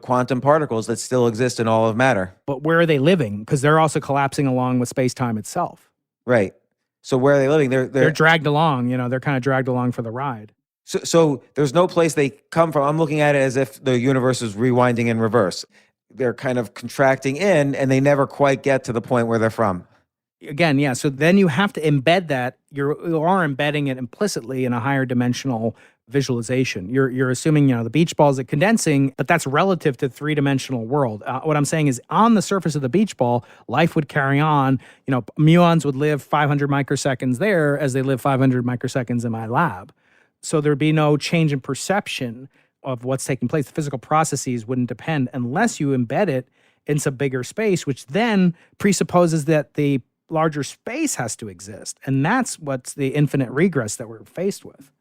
quantum particles that still exist in all of matter. But where are they living? Because they're also collapsing along with space-time itself. Right. So where are they living? They're dragged along. They're kind of dragged along for the ride. So there's no place they come from. I'm looking at it as if the universe is rewinding in reverse. They're kind of contracting in, and they never quite get to the point where they're from. Again, yeah. So then you have to embed that. You are embedding it implicitly in a higher dimensional visualization. You're assuming, the beach ball is condensing, but that's relative to three-dimensional world. What I'm saying is, on the surface of the beach ball, life would carry on. Muons would live 500 microseconds there as they live 500 microseconds in my lab. So there'd be no change in perception of what's taking place. The physical processes wouldn't depend unless you embed it in some bigger space, which then presupposes that the larger space has to exist. And that's what's the infinite regress that we're faced with.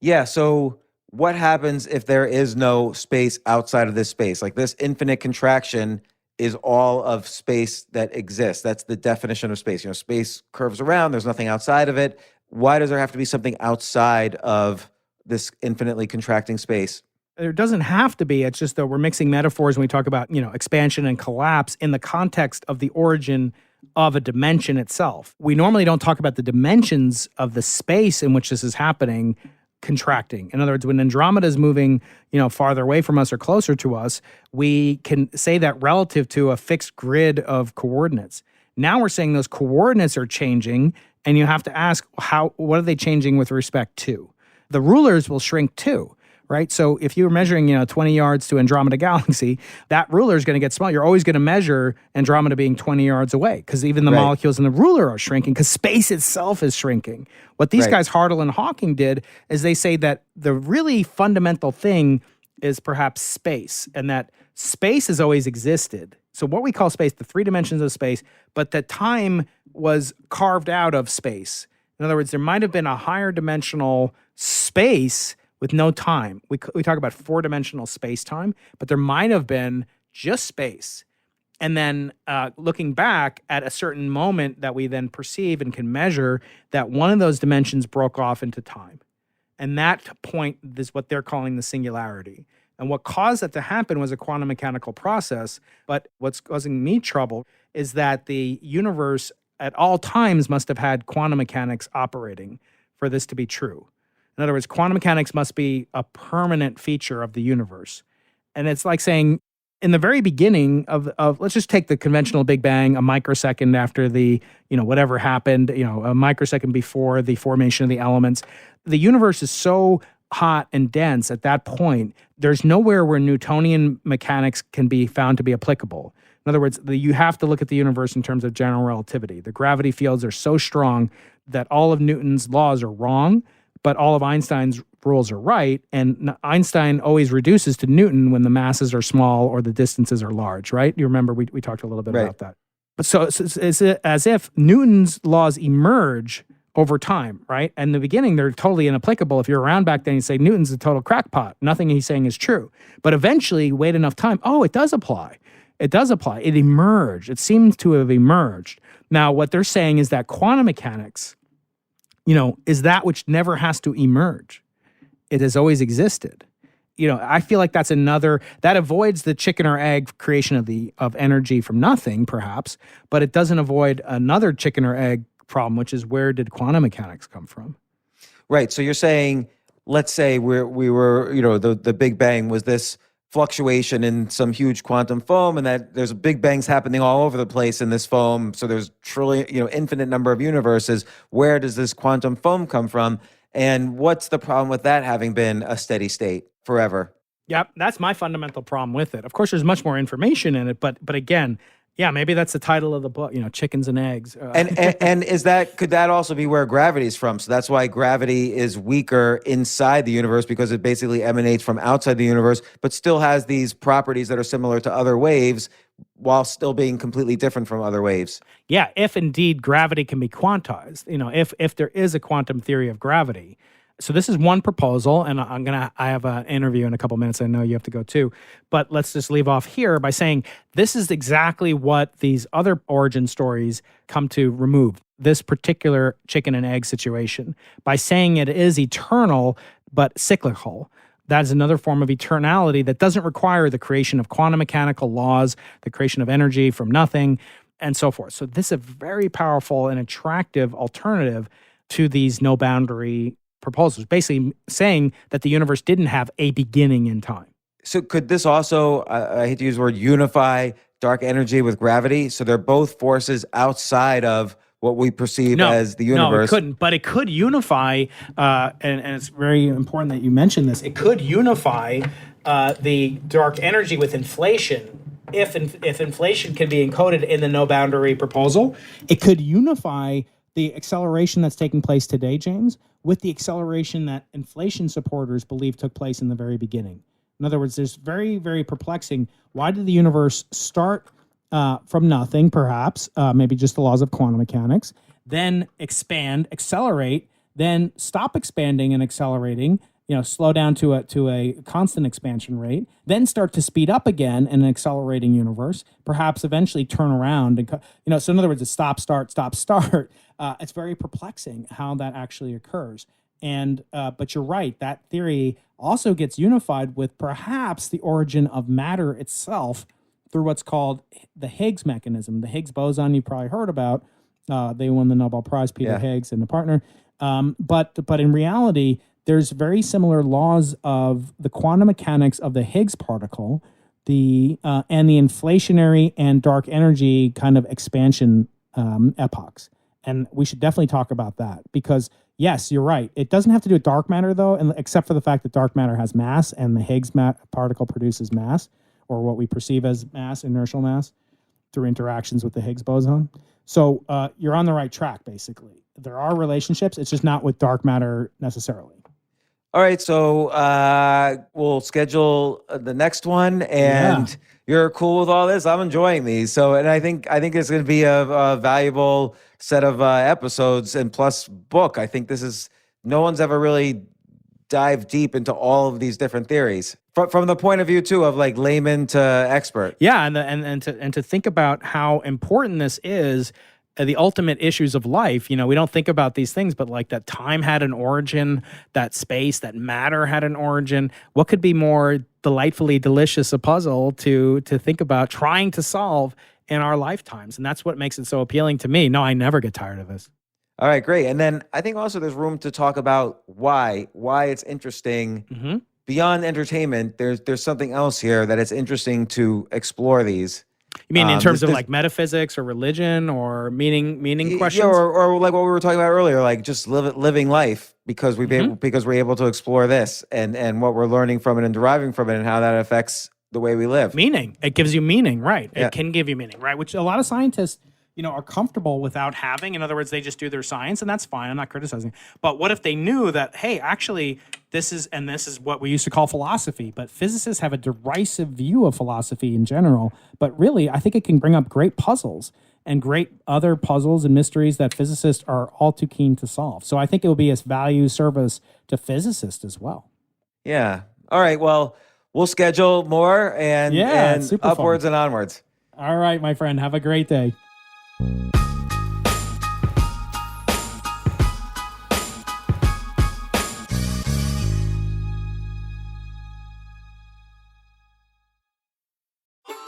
Yeah, so what happens if there is no space outside of this space? Like, this infinite contraction is all of space that exists. That's the definition of space. Space curves around, there's nothing outside of it. Why does there have to be something outside of this infinitely contracting space? There doesn't have to be. It's just that we're mixing metaphors when we talk about, expansion and collapse in the context of the origin of a dimension itself. We normally don't talk about the dimensions of the space in which this is happening contracting. In other words, when Andromeda is moving, farther away from us or closer to us, we can say that relative to a fixed grid of coordinates. Now we're saying those coordinates are changing, and you have to ask, what are they changing with respect to? The rulers will shrink too, right? So if you're measuring, 20 yards to Andromeda Galaxy, that ruler is going to get smaller. You're always going to measure Andromeda being 20 yards away, because even the molecules in the ruler are shrinking, because space itself is shrinking. What these guys, Hartle and Hawking, did is they say that the really fundamental thing is perhaps space, and that space has always existed. So what we call space, the three dimensions of space, but that time was carved out of space. In other words, there might have been a higher dimensional space with no time. We talk about four-dimensional space-time, but there might have been just space. And then looking back at a certain moment that we then perceive and can measure, that one of those dimensions broke off into time. And that point is what they're calling the singularity. And what caused that to happen was a quantum mechanical process. But what's causing me trouble is that the universe at all times must have had quantum mechanics operating for this to be true. In other words, quantum mechanics must be a permanent feature of the universe. And it's like saying, in the very beginning of let's just take the conventional Big Bang, a microsecond after the, whatever happened, a microsecond before the formation of the elements, the universe is so hot and dense at that point, there's nowhere where Newtonian mechanics can be found to be applicable. In other words, you have to look at the universe in terms of general relativity. The gravity fields are so strong that all of Newton's laws are wrong, but all of Einstein's rules are right. And Einstein always reduces to Newton when the masses are small or the distances are large, right? You remember we talked a little bit about that. But so it's as if Newton's laws emerge over time, right? And in the beginning, they're totally inapplicable. If you're around back then, you say Newton's a total crackpot. Nothing he's saying is true. But eventually, wait enough time, it does apply. It does apply. It emerged. It seems to have emerged. Now, what they're saying is that quantum mechanics, is that which never has to emerge. It has always existed. I feel like that avoids the chicken or egg creation of energy from nothing, perhaps, but it doesn't avoid another chicken or egg problem, which is, where did quantum mechanics come from? Right. So you're saying, let's say we were, the Big Bang was this fluctuation in some huge quantum foam, and that there's big bangs happening all over the place in this foam. So there's infinite number of universes. Where does this quantum foam come from? And what's the problem with that having been a steady state forever? Yep, that's my fundamental problem with it. Of course, there's much more information in it, but again, yeah, maybe that's the title of the book, chickens and eggs. And could that also be where gravity is from? So that's why gravity is weaker inside the universe, because it basically emanates from outside the universe, but still has these properties that are similar to other waves while still being completely different from other waves. Yeah, if indeed gravity can be quantized, if there is a quantum theory of gravity. So this is one proposal, and I have an interview in a couple minutes. I know you have to go too, but let's just leave off here by saying this is exactly what these other origin stories come to remove, this particular chicken and egg situation, by saying it is eternal but cyclical. That is another form of eternality that doesn't require the creation of quantum mechanical laws, the creation of energy from nothing, and so forth. So this is a very powerful and attractive alternative to these no boundary proposals, basically saying that the universe didn't have a beginning in time. So could this also, I hate to use the word unify, dark energy with gravity? So they're both forces outside of what we perceive as the universe. No, it couldn't, but it could unify, and it's very important that you mention this. It could unify the dark energy with inflation. If inflation can be encoded in the no boundary proposal, it could unify the acceleration that's taking place today, James, with the acceleration that inflation supporters believe took place in the very beginning. In other words, there's very, very perplexing. Why did the universe start from nothing, perhaps, maybe just the laws of quantum mechanics, then expand, accelerate, then stop expanding and accelerating, slow down to a constant expansion rate, then start to speed up again in an accelerating universe, perhaps eventually turn around and, so in other words, it's stop, start, stop, start. It's very perplexing how that actually occurs. And but you're right, that theory also gets unified with perhaps the origin of matter itself through what's called the Higgs mechanism. The Higgs boson you've probably heard about. They won the Nobel Prize, Peter Higgs and a partner. But in reality, there's very similar laws of the quantum mechanics of the Higgs particle, and the inflationary and dark energy kind of expansion epochs. And we should definitely talk about that because, yes, you're right. It doesn't have to do with dark matter, though, except for the fact that dark matter has mass and the Higgs particle produces mass, or what we perceive as mass, inertial mass, through interactions with the Higgs boson. So you're on the right track, basically. There are relationships. It's just not with dark matter necessarily. All right, so we'll schedule the next one, and you're cool with all this. I'm enjoying these, and I think it's going to be a valuable set of episodes and plus book. I think no one's ever really dived deep into all of these different theories from the point of view too of like layman to expert. Yeah, and to think about how important this is. The ultimate issues of life, we don't think about these things, but like that time had an origin, that space, that matter had an origin. What could be more delightfully delicious a puzzle to think about trying to solve in our lifetimes? And that's what makes it so appealing to me. No, I never get tired of this. All right, great. And then I think also there's room to talk about why it's interesting. Beyond entertainment, there's something else here that it's interesting to explore these. You mean in terms of like metaphysics or religion or meaning questions? Yeah, or like what we were talking about earlier, like just living life because because we're able to explore this and what we're learning from it and deriving from it and how that affects the way we live. Meaning. It gives you meaning, right? Yeah. It can give you meaning, right? Which a lot of scientists, are comfortable without having. In other words, they just do their science, and that's fine. I'm not criticizing. But what if they knew that, hey, actually, this is what we used to call philosophy, but physicists have a derisive view of philosophy in general. But really, I think it can bring up great puzzles and great other puzzles and mysteries that physicists are all too keen to solve. So I think it will be a value service to physicists as well. Yeah. All right. Well, we'll schedule more and upwards and onwards. All right, my friend. Have a great day.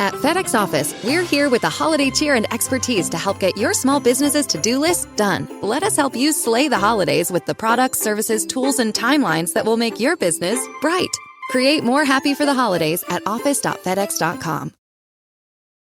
At FedEx Office, we're here with the holiday cheer and expertise to help get your small business's to-do list done. Let us help you slay the holidays with the products, services, tools, and timelines that will make your business bright. Create more happy for the holidays at office.fedex.com.